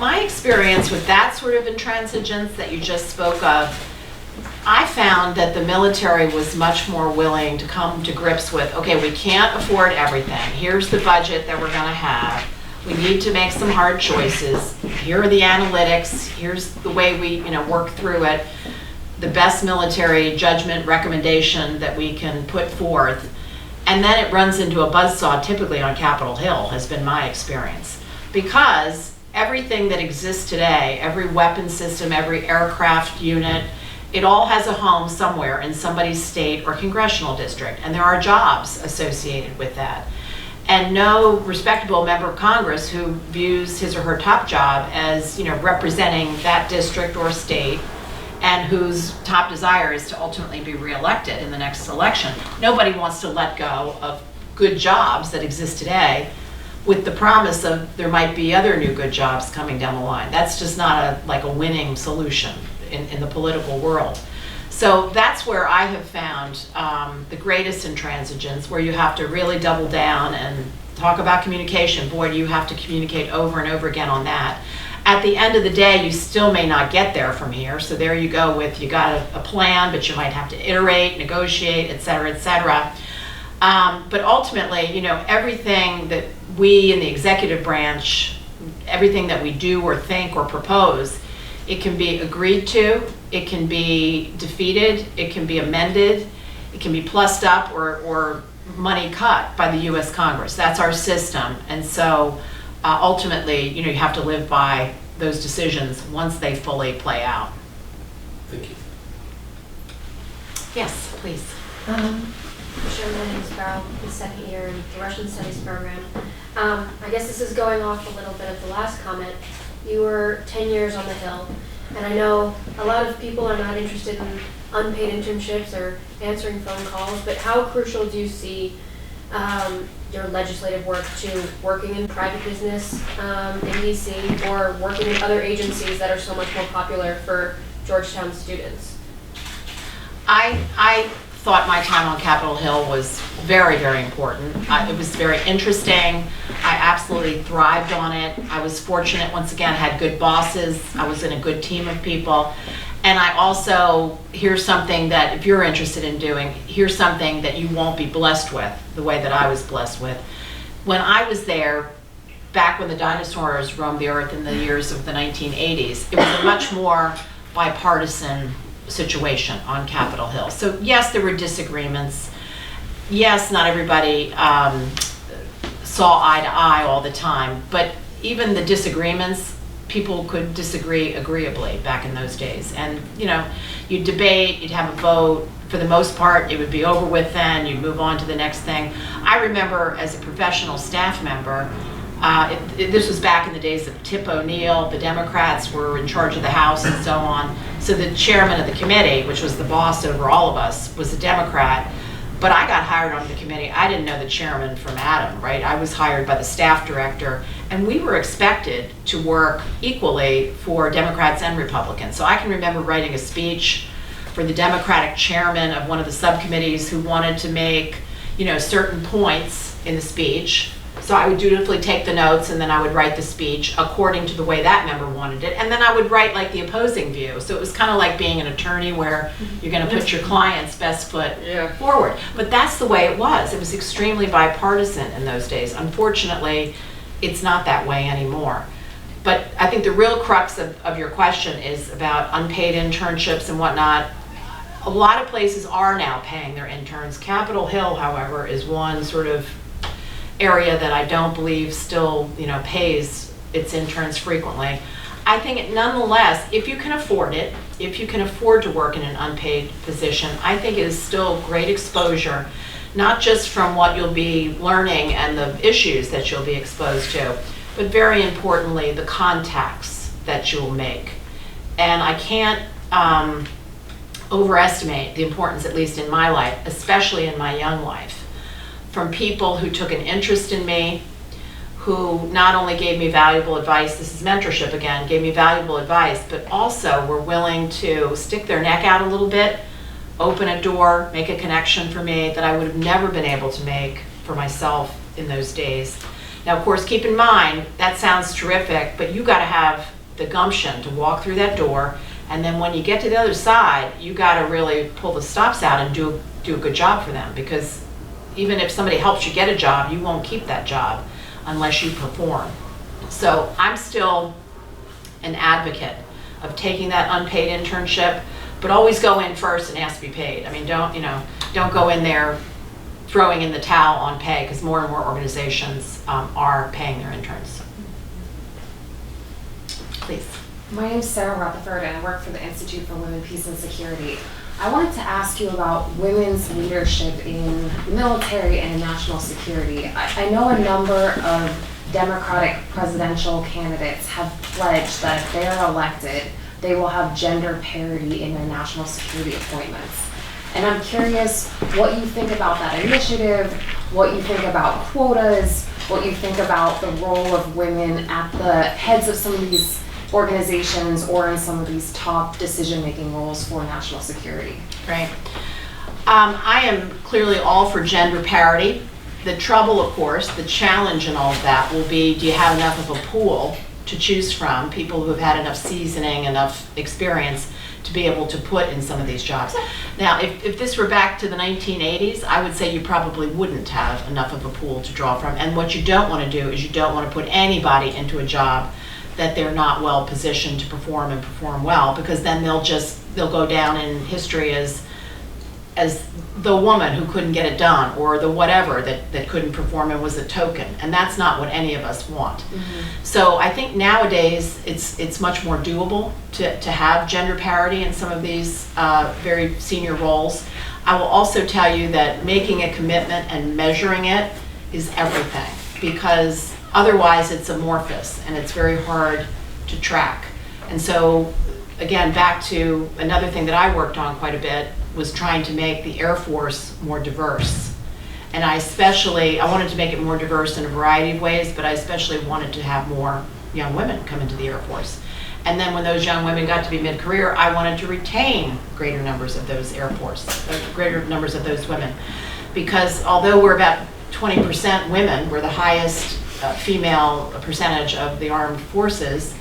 My experience with that sort of intransigence that you just spoke of, I found that the military was much more willing to come to grips with, okay, we can't afford everything. Here's the budget that we're going to have. We need to make some hard choices. Here are the analytics. Here's the way we, work through it. The best military judgment recommendation that we can put forth. And then it runs into a buzzsaw, typically on Capitol Hill, has been my experience. Because everything that exists today, every weapon system, every aircraft unit, it all has a home somewhere in somebody's state or congressional district, and there are jobs associated with that. And no respectable member of Congress who views his or her top job as, representing that district or state, and whose top desire is to ultimately be reelected in the next election. Nobody wants to let go of good jobs that exist today with the promise of there might be other new good jobs coming down the line. That's just not a winning solution in the political world. So that's where I have found the greatest intransigence, where you have to really double down and talk about communication. Boy, do you have to communicate over and over again on that. At the end of the day, you still may not get there from here. So there you go with, you got a plan, but you might have to iterate, negotiate, et cetera, et cetera. But ultimately, everything that we in the executive branch, everything that we do or think or propose, it can be agreed to, it can be defeated, it can be amended, it can be plussed up or money cut by the U.S. Congress. That's our system. And so ultimately, you have to live by those decisions once they fully play out. Thank you. Yes, please. Sure, my name is Beryl, the second year in the Russian Studies program. I guess this is going off a little bit of the last comment. You were 10 years on the Hill, and I know a lot of people are not interested in unpaid internships or answering phone calls, but how crucial do you see your legislative work to working in private business in DC, or working in other agencies that are so much more popular for Georgetown students? I thought my time on Capitol Hill was very, very important. It was very interesting. I absolutely thrived on it. I was fortunate, once again, had good bosses. I was in a good team of people. And I also, here's something that if you're interested in doing, here's something that you won't be blessed with the way that I was blessed with. When I was there, back when the dinosaurs roamed the earth in the years of the 1980s, it was a much more bipartisan situation on Capitol Hill. So yes, there were disagreements. Yes, not everybody saw eye to eye all the time, but even the disagreements, people could disagree agreeably back in those days. And you'd debate, you'd have a vote. For the most part, it would be over with then, you'd move on to the next thing. I remember as a professional staff member, this was back in the days of Tip O'Neill, the Democrats were in charge of the House and so on. So the chairman of the committee, which was the boss over all of us, was a Democrat. But I got hired on the committee. I didn't know the chairman from Adam, right? I was hired by the staff director, and we were expected to work equally for Democrats and Republicans. So I can remember writing a speech for the Democratic chairman of one of the subcommittees who wanted to make, certain points in the speech. So I would dutifully take the notes, and then I would write the speech according to the way that member wanted it. And then I would write like the opposing view. So it was kind of like being an attorney where you're going to put your client's best foot forward. But that's the way it was. It was extremely bipartisan in those days. Unfortunately, it's not that way anymore. But I think the real crux of your question is about unpaid internships and whatnot. A lot of places are now paying their interns. Capitol Hill, however, is one sort of area that I don't believe still, pays its interns frequently. I think nonetheless, if you can afford it, if you can afford to work in an unpaid position, I think it is still great exposure, not just from what you'll be learning and the issues that you'll be exposed to, but very importantly, the contacts that you'll make. And I can't overestimate the importance, at least in my life, especially in my young life, from people who took an interest in me, who not only gave me valuable advice, this is mentorship again, gave me valuable advice, but also were willing to stick their neck out a little bit, open a door, make a connection for me that I would have never been able to make for myself in those days. Now, of course, keep in mind, that sounds terrific, but you gotta have the gumption to walk through that door, and then when you get to the other side, you gotta really pull the stops out and do a good job for them, because even if somebody helps you get a job, you won't keep that job unless you perform. So I'm still an advocate of taking that unpaid internship, but always go in first and ask to be paid. I mean, don't go in there throwing in the towel on pay, because more and more organizations are paying their interns. Please. My name is Sarah Rutherford, and I work for the Institute for Women, Peace, and Security. I wanted to ask you about women's leadership in the military and in national security. I know a number of Democratic presidential candidates have pledged that if they are elected, they will have gender parity in their national security appointments. And I'm curious what you think about that initiative, what you think about quotas, what you think about the role of women at the heads of some of these organizations or in some of these top decision-making roles for national security. Right. I am clearly all for gender parity. The trouble, of course, the challenge in all of that will be, do you have enough of a pool to choose from, people who have had enough seasoning, enough experience to be able to put in some of these jobs. Now, if this were back to the 1980s, I would say you probably wouldn't have enough of a pool to draw from. And what you don't want to do is you don't want to put anybody into a job that they're not well positioned to perform and perform well, because then they'll go down in history as the woman who couldn't get it done, or the whatever that couldn't perform and was a token, and that's not what any of us want. Mm-hmm. So I think nowadays it's much more doable to have gender parity in some of these very senior roles. I will also tell you that making a commitment and measuring it is everything, because otherwise it's amorphous and it's very hard to track. And so again, back to another thing that I worked on quite a bit was trying to make the Air Force more diverse. And I wanted to make it more diverse in a variety of ways, but I especially wanted to have more young women come into the Air Force. And then when those young women got to be mid-career, I wanted to retain greater numbers of those greater numbers of those women. Because although we're about 20% women, we're the highest female percentage of the armed forces,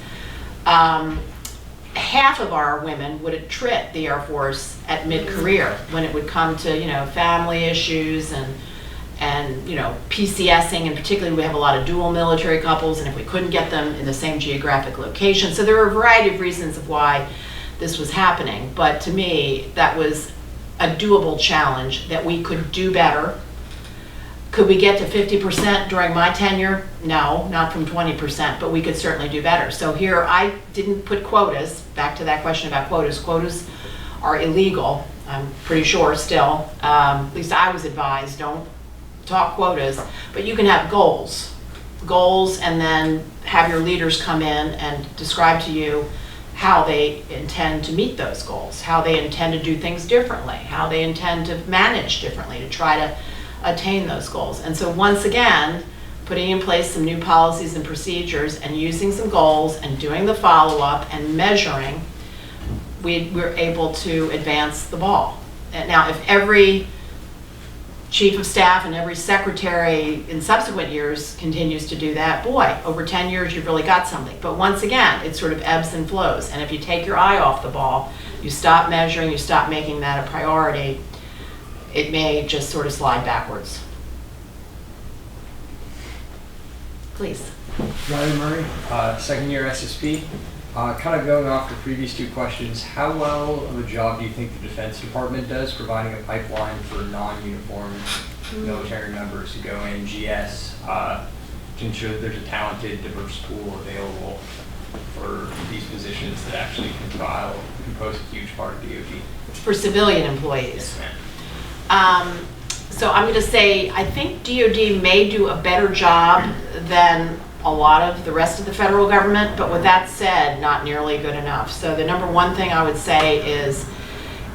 half of our women would attrit the Air Force at mid-career when it would come to, family issues and PCSing, and particularly we have a lot of dual military couples, and if we couldn't get them in the same geographic location. So there were a variety of reasons of why this was happening, but to me, that was a doable challenge that we could do better. Could we get to 50% during my tenure? No, not from 20%, but we could certainly do better. So here, I didn't put quotas. Back to that question about quotas. Quotas are illegal, I'm pretty sure still. At least I was advised, don't talk quotas, but you can have goals. Goals, and then have your leaders come in and describe to you how they intend to meet those goals, how they intend to do things differently, how they intend to manage differently to try to attain those goals. And so once again, putting in place some new policies and procedures and using some goals and doing the follow-up and measuring, we're able to advance the ball. And now, if every chief of staff and every secretary in subsequent years continues to do that, boy, over 10 years you've really got something. But once again, it sort of ebbs and flows. And if you take your eye off the ball, you stop measuring, you stop making that a priority, it may just sort of slide backwards. Please. Ryan Murray, second year SSP. Kind of going off the previous two questions, how well of a job do you think the Defense Department does providing a pipeline for non-uniformed military members to go in GS to ensure that there's a talented, diverse pool available for these positions that actually compose a huge part of DoD? For civilian employees. Yes, ma'am. So I'm going to say I think DoD may do a better job than a lot of the rest of the federal government, but with that said, not nearly good enough. So the number one thing I would say is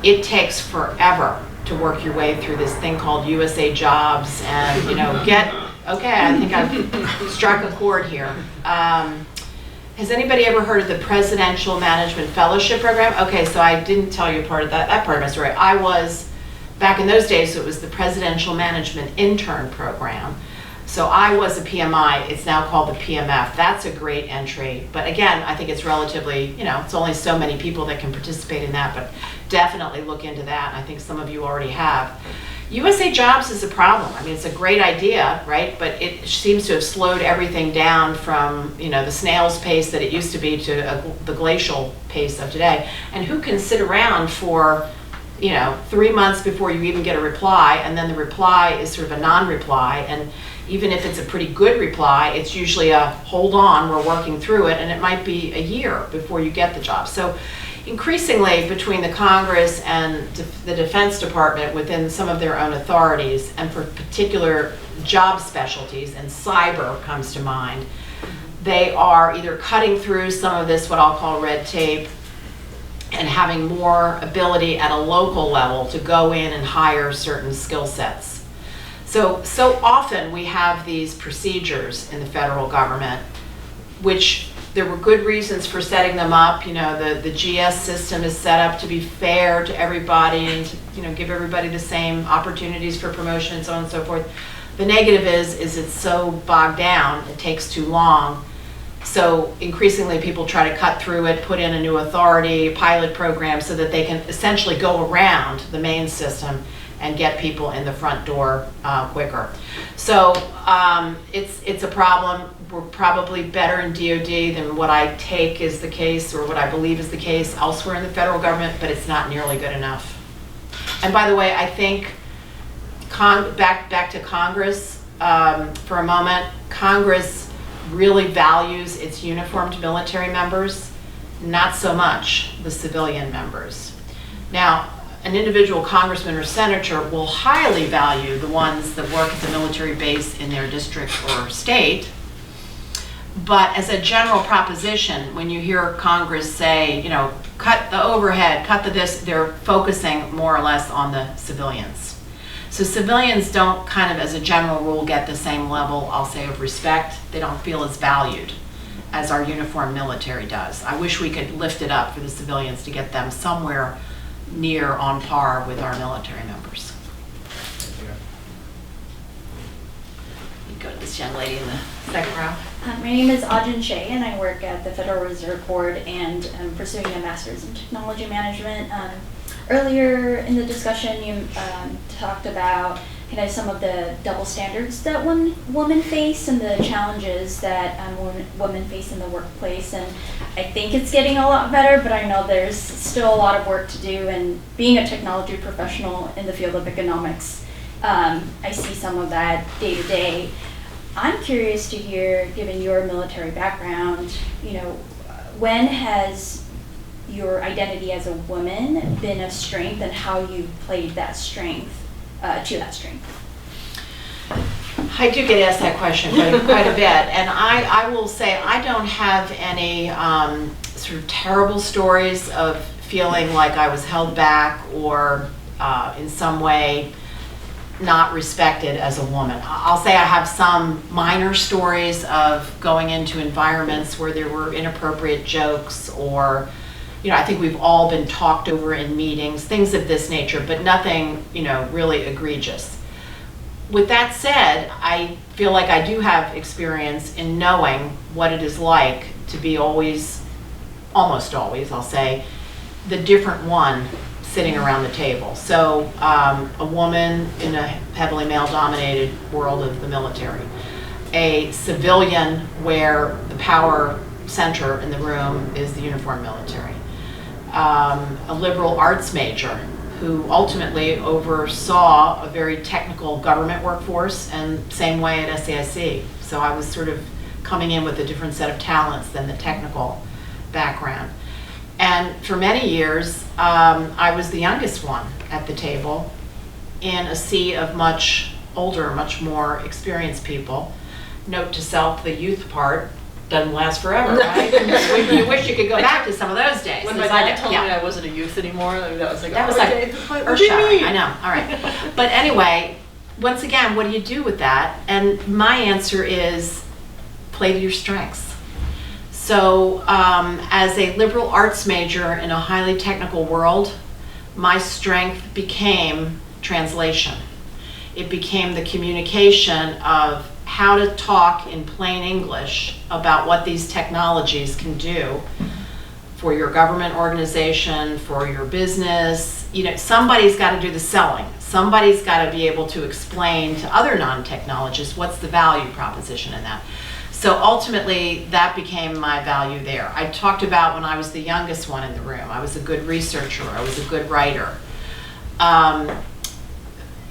it takes forever to work your way through this thing called USA Jobs and, okay, I think I've struck a chord here. Has anybody ever heard of the Presidential Management Fellowship Program? Okay, so I didn't tell you part of that part of my story. I was, back in those days, it was the Presidential Management Intern Program. So I was a PMI, it's now called the PMF. That's a great entry. But again, I think it's relatively, it's only so many people that can participate in that, but definitely look into that. And I think some of you already have. USA Jobs is a problem. I mean, it's a great idea, right? But it seems to have slowed everything down from, the snail's pace that it used to be to the glacial pace of today. And who can sit around for 3 months before you even get a reply, and then the reply is sort of a non-reply, and even if it's a pretty good reply, it's usually a hold on, we're working through it, and it might be a year before you get the job. So increasingly between the Congress and the Defense Department within some of their own authorities, and for particular job specialties, and cyber comes to mind, they are either cutting through some of this, what I'll call red tape, and having more ability at a local level to go in and hire certain skill sets. So often we have these procedures in the federal government, which there were good reasons for setting them up. The GS system is set up to be fair to everybody and to, give everybody the same opportunities for promotion and so on and so forth. The negative is it's so bogged down, it takes too long. So increasingly people try to cut through it, put in a new authority, pilot program, so that they can essentially go around the main system and get people in the front door quicker. So it's a problem. We're probably better in DoD than what I take is the case, or what I believe is the case elsewhere in the federal government, but it's not nearly good enough. And by the way, I think back to Congress for a moment. Congress really values its uniformed military members, not so much the civilian members. Now, an individual congressman or senator will highly value the ones that work at the military base in their district or state, but as a general proposition, when you hear Congress say, cut the overhead, cut the this, they're focusing more or less on the civilians. So civilians don't kind of, as a general rule, get the same level, I'll say, of respect. They don't feel as valued as our uniformed military does. I wish we could lift it up for the civilians to get them somewhere near on par with our military members. You go to this young lady in the second row. My name is Ajin Shea, and I work at the Federal Reserve Board, and I'm pursuing a master's in technology management. Earlier in the discussion, you talked about kind of some of the double standards that women face and the challenges that women face in the workplace. And I think it's getting a lot better, but I know there's still a lot of work to do. And being a technology professional in the field of economics, I see some of that day to day. I'm curious to hear, given your military background, when has your identity as a woman been a strength, and how you played that strength to that strength? I do get asked that question quite a bit, and I will say I don't have any sort of terrible stories of feeling like I was held back or in some way not respected as a woman. I'll say I have some minor stories of going into environments where there were inappropriate jokes, or I think we've all been talked over in meetings, things of this nature, but nothing really egregious. With that said, I feel like I do have experience in knowing what it is like to be almost always, I'll say, the different one sitting around the table. So a woman in a heavily male-dominated world of the military, a civilian where the power center in the room is the uniformed military, a liberal arts major who ultimately oversaw a very technical government workforce, and same way at SAIC. So I was sort of coming in with a different set of talents than the technical background. And for many years, I was the youngest one at the table in a sea of much older, much more experienced people. Note to self, the youth part doesn't last forever, right? You wish you could go back to some of those days. When my dad told me I wasn't a youth anymore, that was like, that was okay, like earth-shattering. I know, all right. But anyway, once again, what do you do with that? And my answer is play to your strengths. So as a liberal arts major in a highly technical world, my strength became translation. It became the communication of how to talk in plain English about what these technologies can do for your government organization, for your business. Somebody's got to do the selling. Somebody's got to be able to explain to other non-technologists what's the value proposition in that. So ultimately, that became my value there. I talked about when I was the youngest one in the room. I was a good researcher. I was a good writer.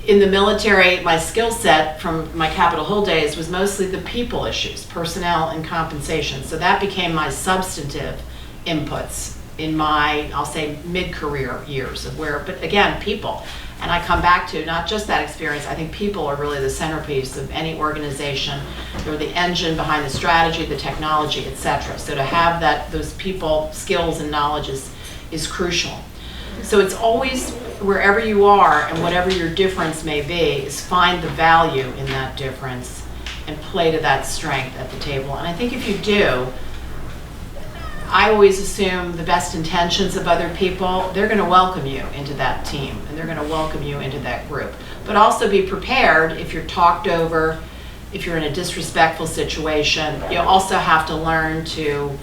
In the military, my skill set from my Capitol Hill days was mostly the people issues, personnel and compensation. So that became my substantive inputs in my, I'll say, mid-career years of but again, people. And I come back to not just that experience, I think people are really the centerpiece of any organization. They're the engine behind the strategy, the technology, et cetera. So to have those people skills and knowledge is crucial. So it's always, wherever you are and whatever your difference may be, is find the value in that difference and play to that strength at the table. And I think if you do, I always assume the best intentions of other people, they're going to welcome you into that team, and they're going to welcome you into that group. But also be prepared if you're talked over, if you're in a disrespectful situation. You also have to learn to,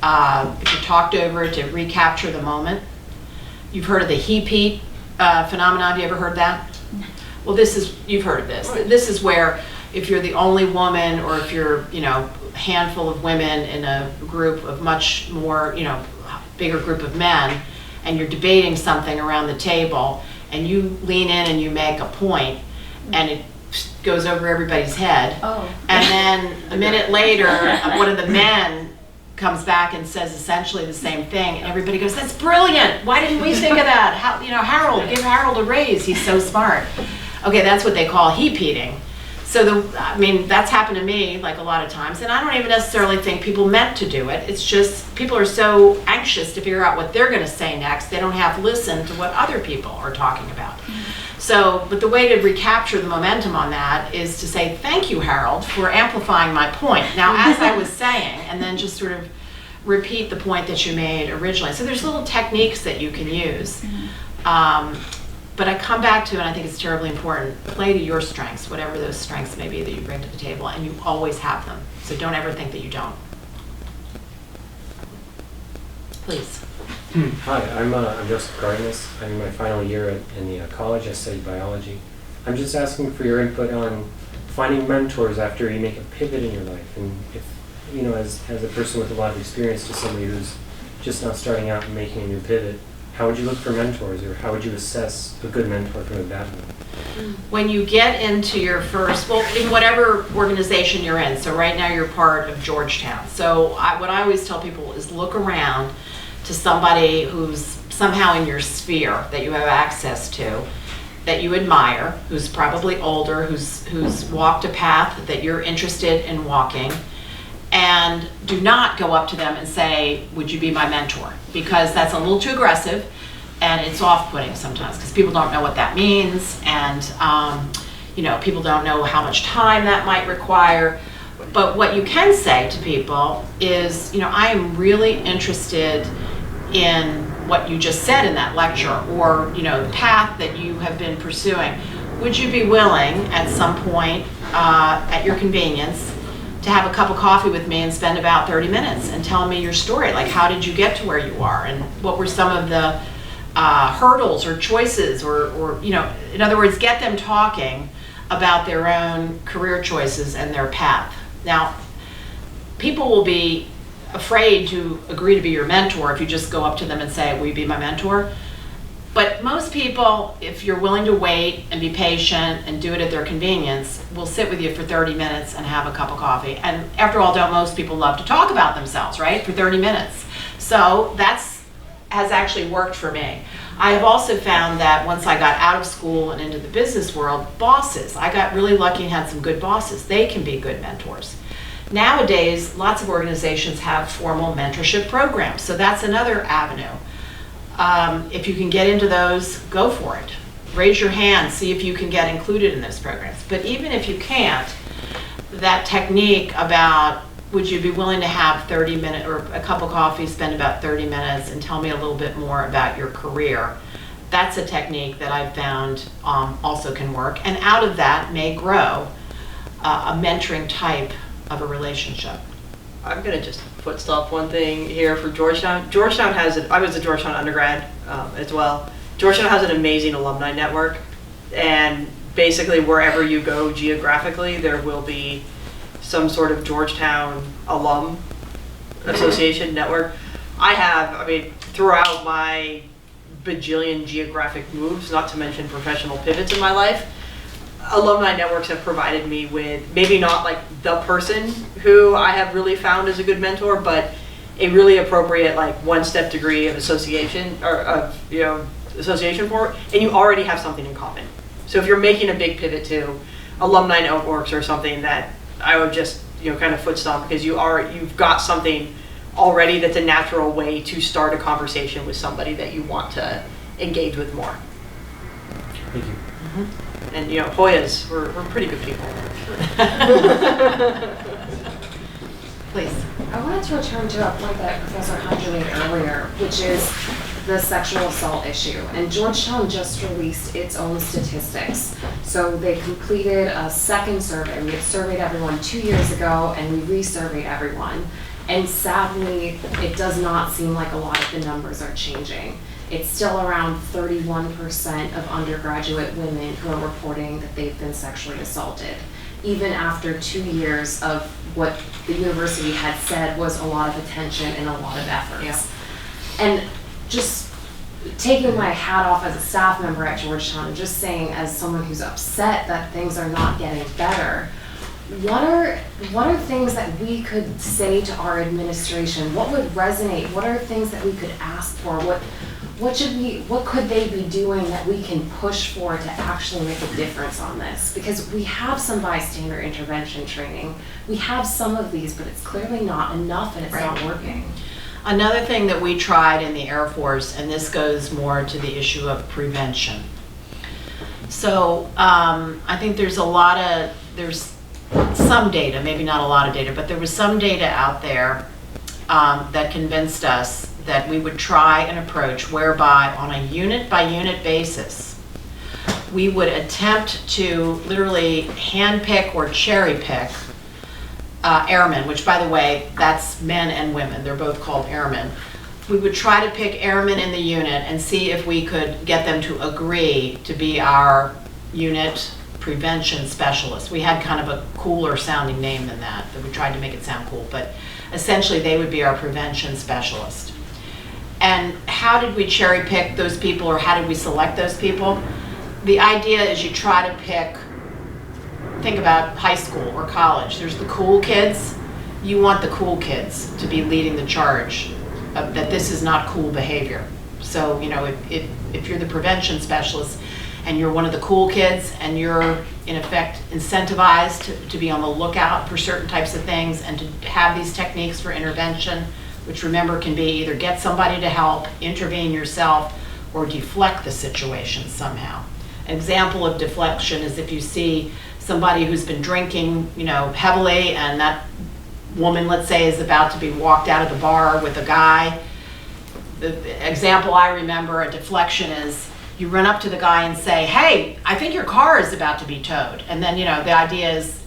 if you're talked over, to recapture the moment. You've heard of the he-peat phenomenon. Have you ever heard that? Well, you've heard of this. This is where if you're the only woman, or if you're, handful of women in a group of much more, bigger group of men, and you're debating something around the table, and you lean in and you make a point, and it goes over everybody's head. Oh. And then a minute later, one of the men comes back and says essentially the same thing, and everybody goes, "That's brilliant! Why didn't we think of that? Harold, give Harold a raise. He's so smart." Okay, that's what they call he-peating. So that's happened to me like a lot of times, and I don't even necessarily think people meant to do it. It's just people are so anxious to figure out what they're going to say next, they don't have listened to what other people are talking about. So, but the way to recapture the momentum on that is to say, "Thank you, Harold, for amplifying my point." Now, as I was saying, and then just sort of repeat the point that you made originally. So there's little techniques that you can use. But But I come back to, and I think it's terribly important, play to your strengths, whatever those strengths may be that you bring to the table, and you always have them. So don't ever think that you don't. Please. Hi, I'm Joseph Gardinas. I'm in my final year in the college. I study biology. I'm just asking for your input on finding mentors after you make a pivot in your life, and if, you know, as a person with a lot of experience to somebody who's just now starting out and making a new pivot, how would you look for mentors, or how would you assess a good mentor from a bad one? When you get into your first, well, in whatever organization you're in, so right now you're part of Georgetown. So what I always tell people is look around to somebody who's somehow in your sphere that you have access to, that you admire, who's probably older, who's walked a path that you're interested in walking, and do not go up to them and say, would you be my mentor? Because that's a little too aggressive, and it's off-putting sometimes, because people don't know what that means, and you know, people don't know how much time that might require. But what you can say to people is, you know, I am really interested in what you just said in that lecture, or, you know, the path that you have been pursuing. Would you be willing at some point, at your convenience, to have a cup of coffee with me and spend about 30 minutes and tell me your story? Like, how did you get to where you are, and what were some of the hurdles or choices, or, you know, in other words, get them talking about their own career choices and their path. Now, people will be afraid to agree to be your mentor if you just go up to them and say, will you be my mentor? But most people, if you're willing to wait and be patient and do it at their convenience, will sit with you for 30 minutes and have a cup of coffee. And after all, don't most people love to talk about themselves, right, for 30 minutes? So has actually worked for me. I have also found that once I got out of school and into the business world, bosses, I got really lucky and had some good bosses. They can be good mentors. Nowadays, lots of organizations have formal mentorship programs, so that's another avenue. If you can get into those, go for it. Raise your hand, see if you can get included in those programs. But even if you can't, that technique about, would you be willing to have 30 minutes or a cup of coffee, spend about 30 minutes and tell me a little bit more about your career, that's a technique that I've found also can work. And out of that may grow a mentoring type of a relationship. I'm gonna just foot stop one thing here for Georgetown. Georgetown has I was a Georgetown undergrad as well. Georgetown has an amazing alumni network, and basically wherever you go geographically, there will be some sort of Georgetown alum association network. I mean, throughout my bajillion geographic moves, not to mention professional pivots in my life, alumni networks have provided me with maybe not like the person who I have really found as a good mentor, but a really appropriate like one-step degree of association, or of, you know, association for, and you already have something in common. So if you're making a big pivot to alumni networks or something, that I would just, you know, kind of foot stomp, because you've got something already that's a natural way to start a conversation with somebody that you want to engage with more. Thank you. Mm-hmm. And, you know, Hoyas, we're pretty good people. Please. I wanted to return to a point that Professor Hunter made earlier, which is the sexual assault issue. And Georgetown just released its own statistics. So they completed a second survey. We had surveyed everyone 2 years ago, and we re-surveyed everyone. And sadly, it does not seem like a lot of the numbers are changing. It's still around 31% of undergraduate women who are reporting that they've been sexually assaulted, even after 2 years of what the university had said was a lot of attention and a lot of efforts. Yeah. And just taking my hat off as a staff member at Georgetown and just saying, as someone who's upset that things are not getting better, what are things that we could say to our administration? What would resonate? What are things that we could ask for? What could they be doing that we can push for to actually make a difference on this? Because we have some bystander intervention training. We have some of these, but it's clearly not enough, and it's not working. Another thing that we tried in the Air Force, and this goes more to the issue of prevention. So I think there's some data, maybe not a lot of data, but there was some data out there that convinced us that we would try an approach whereby on a unit by unit basis, we would attempt to literally handpick or cherry pick airmen, which by the way, that's men and women. They're both called airmen. We would try to pick airmen in the unit and see if we could get them to agree to be our unit prevention specialist. We had kind of a cooler sounding name than that we tried to make it sound cool, but essentially they would be our prevention specialist. And how did we cherry pick those people, or how did we select those people? The idea is you try to pick, think about high school or college. There's the cool kids. You want the cool kids to be leading the charge that this is not cool behavior. So, you know, if you're the prevention specialist and you're one of the cool kids and you're in effect incentivized to be on the lookout for certain types of things and to have these techniques for intervention, which remember can be either get somebody to help, intervene yourself, or deflect the situation somehow. An example of deflection is if you see somebody who's been drinking, you know, heavily, and that woman, let's say, is about to be walked out of the bar with a guy. The example I remember, a deflection, is you run up to the guy and say, hey, I think your car is about to be towed. And then, you know, the idea is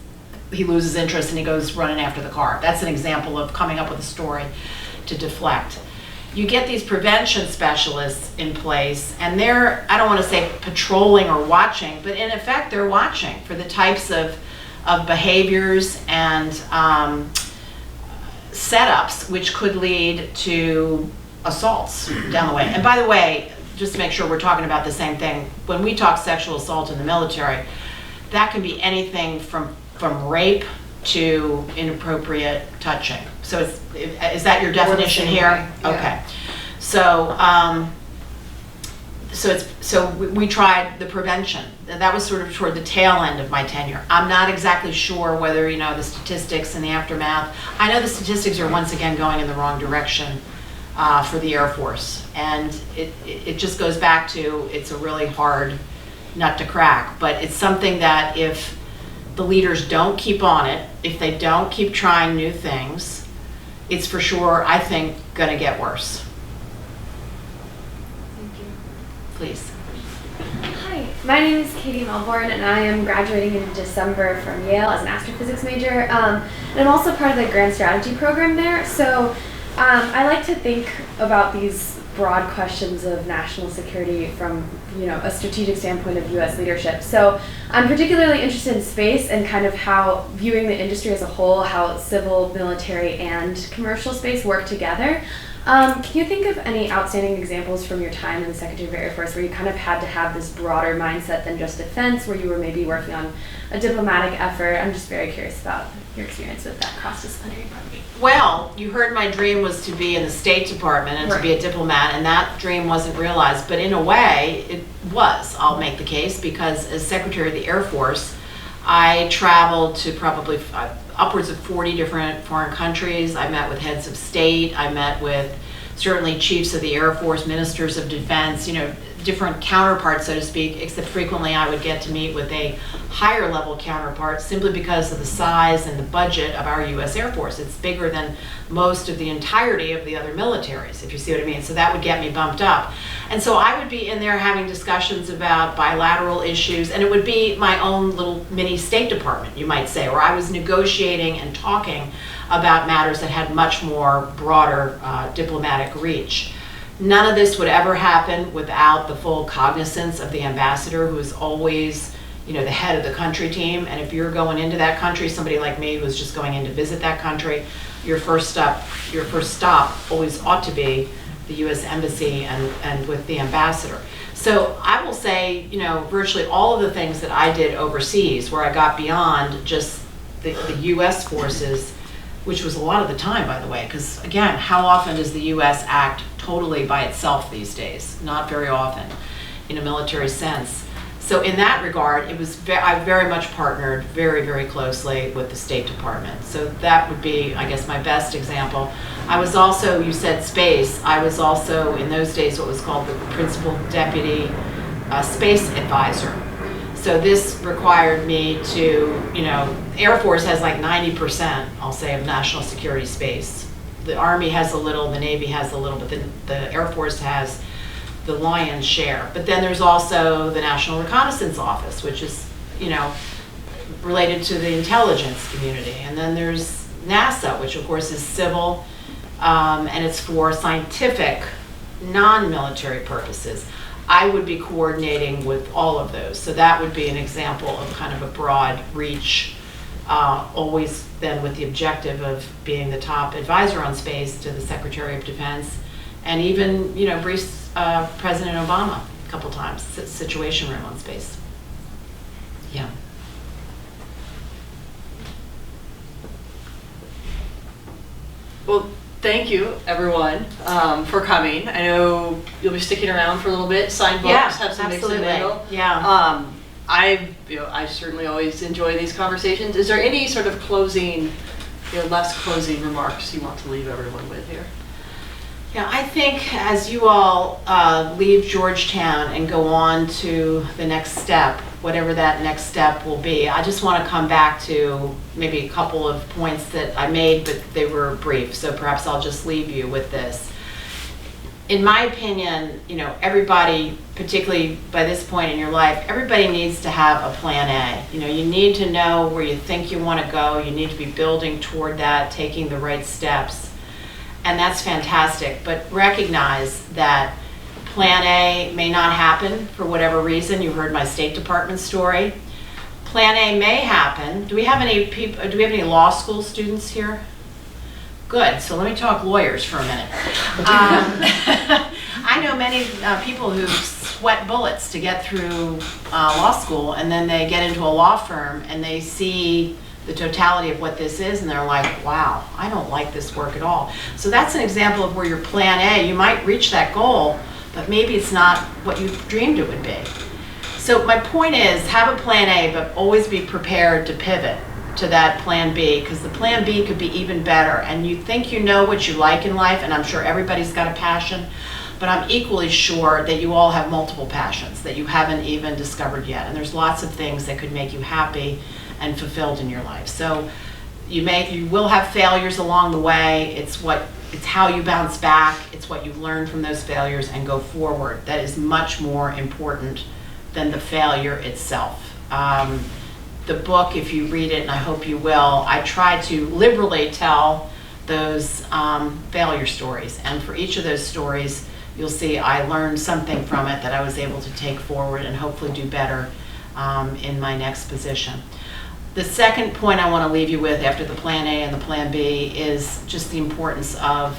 he loses interest and he goes running after the car. That's an example of coming up with a story to deflect. You get these prevention specialists in place, and they're, I don't want to say patrolling or watching, but in effect they're watching for the types of behaviors and setups which could lead to assaults down the way. And by the way, just to make sure we're talking about the same thing, when we talk sexual assault in the military, that can be anything from rape to inappropriate touching. So is that your definition here? Yeah. Okay. So we tried the prevention. That was sort of toward the tail end of my tenure. I'm not exactly sure whether, you know, the statistics and the aftermath. I know the statistics are once again going in the wrong direction for the Air Force. And it just goes back to, it's a really hard nut to crack. But it's something that if the leaders don't keep on it, if they don't keep trying new things, it's for sure, I think, going to get worse. Thank you. Please. Hi, my name is Katie Melbourne, and I am graduating in December from Yale as an astrophysics major. And I'm also part of the Grand Strategy program there. So I like to think about these broad questions of national security from, you know, a strategic standpoint of U.S. leadership. So I'm particularly interested in space and kind of how, viewing the industry as a whole, how civil, military, and commercial space work together. Can you think of any outstanding examples from your time in the Secretary of Air Force where you kind of had to have this broader mindset than just defense, where you were maybe working on a diplomatic effort? I'm just very curious about your experience with that cross-disciplinary approach. Well, you heard my dream was to be in the State Department and to be a diplomat, and that dream wasn't realized, but in a way it was, I'll make the case, because as Secretary of the Air Force, I traveled to probably upwards of 40 different foreign countries. I met with heads of state. I met with certainly chiefs of the Air Force, ministers of defense, you know, different counterparts, so to speak, except frequently I would get to meet with a higher level counterpart simply because of the size and the budget of our U.S. Air Force. It's bigger than most of the entirety of the other militaries, if you see what I mean. So that would get me bumped up. And so I would be in there having discussions about bilateral issues, and it would be my own little mini State Department, you might say, where I was negotiating and talking about matters that had much more broader diplomatic reach. None of this would ever happen without the full cognizance of the ambassador, who is always, you know, the head of the country team. And if you're going into that country, somebody like me who's just going in to visit that country, your first stop always ought to be the U.S. Embassy and with the ambassador. So I will say, you know, virtually all of the things that I did overseas, where I got beyond just the U.S. forces, which was a lot of the time, by the way, because again, how often does the U.S. act totally by itself these days? Not very often in a military sense. So in that regard, it was I very much partnered very, very closely with the State Department. So that would be, I guess, my best example. I was also, you said space, I was also in those days what was called the Principal Deputy Space Advisor. So this required me to, you know, Air Force has like 90%, I'll say, of national security space. The Army has a little, the Navy has a little, but the Air Force has the lion's share. But then there's also the National Reconnaissance Office, which is, related to the intelligence community. And then there's NASA, which of course is civil, and it's for scientific, non-military purposes. I would be coordinating with all of those. So that would be an example of kind of a broad reach, always then with the objective of being the top advisor on space to the Secretary of Defense, and even, briefs President Obama a couple times, Situation Room on space. Yeah. Well, thank you, everyone, for coming. I know you'll be sticking around for a little bit, sign books, Yeah, have some mix absolutely. and mingle. Yeah. I certainly always enjoy these conversations. Is there any sort of closing, last closing remarks you want to leave everyone with here? Yeah, I think as you all leave Georgetown and go on to the next step, whatever that next step will be, I just want to come back to maybe a couple of points that I made, but they were brief, so perhaps I'll just leave you with this. In my opinion, everybody, particularly by this point in your life, everybody needs to have a plan A. You need to know where you think you want to go. You need to be building toward that, taking the right steps. And that's fantastic, but recognize that plan A may not happen for whatever reason. You heard my State Department story. Plan A may happen. Do we have any law school students here? Good, so let me talk lawyers for a minute. I know many people who sweat bullets to get through law school, and then they get into a law firm and they see the totality of what this is, and they're like, wow, I don't like this work at all. So that's an example of where your plan A, you might reach that goal, but maybe it's not what you dreamed it would be. So my point is, have a plan A, but always be prepared to pivot to that plan B, because the plan B could be even better. And you think you know what you like in life, and I'm sure everybody's got a passion, but I'm equally sure that you all have multiple passions that you haven't even discovered yet. And there's lots of things that could make you happy and fulfilled in your life. So you will have failures along the way. It's how you bounce back. It's what you learn from those failures and go forward. That is much more important than the failure itself. The book, if you read it, and I hope you will, I try to liberally tell those failure stories. And for each of those stories, you'll see I learned something from it that I was able to take forward and hopefully do better in my next position. The second point I want to leave you with after the plan A and the plan B is just the importance of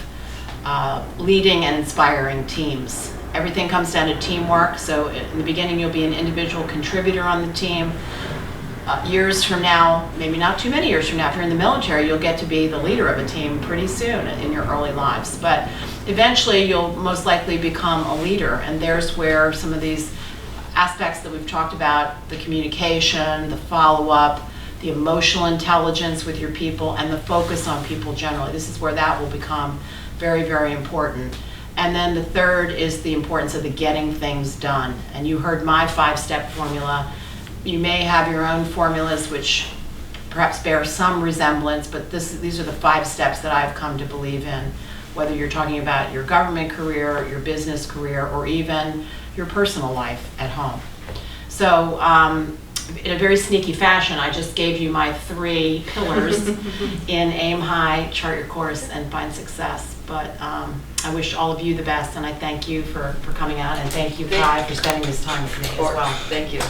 leading and inspiring teams. Everything comes down to teamwork. So in the beginning, you'll be an individual contributor on the team. Years from now, maybe not too many years from now, if you're in the military, you'll get to be the leader of a team pretty soon in your early lives. But eventually, you'll most likely become a leader. And there's where some of these aspects that we've talked about, the communication, the follow-up, the emotional intelligence with your people, and the focus on people generally. This is where that will become very, very important. And then the third is the importance of the getting things done. And you heard my 5-step formula. You may have your own formulas which perhaps bear some resemblance, but these are the 5 steps that I've come to believe in, whether you're talking about your government career, your business career, or even your personal life at home. So in a very sneaky fashion, I just gave you my 3 pillars in aim high, chart your course, and find success. But I wish all of you the best, and I thank you for coming out, and thank you, Kai, for spending this time with me as well. Thank you.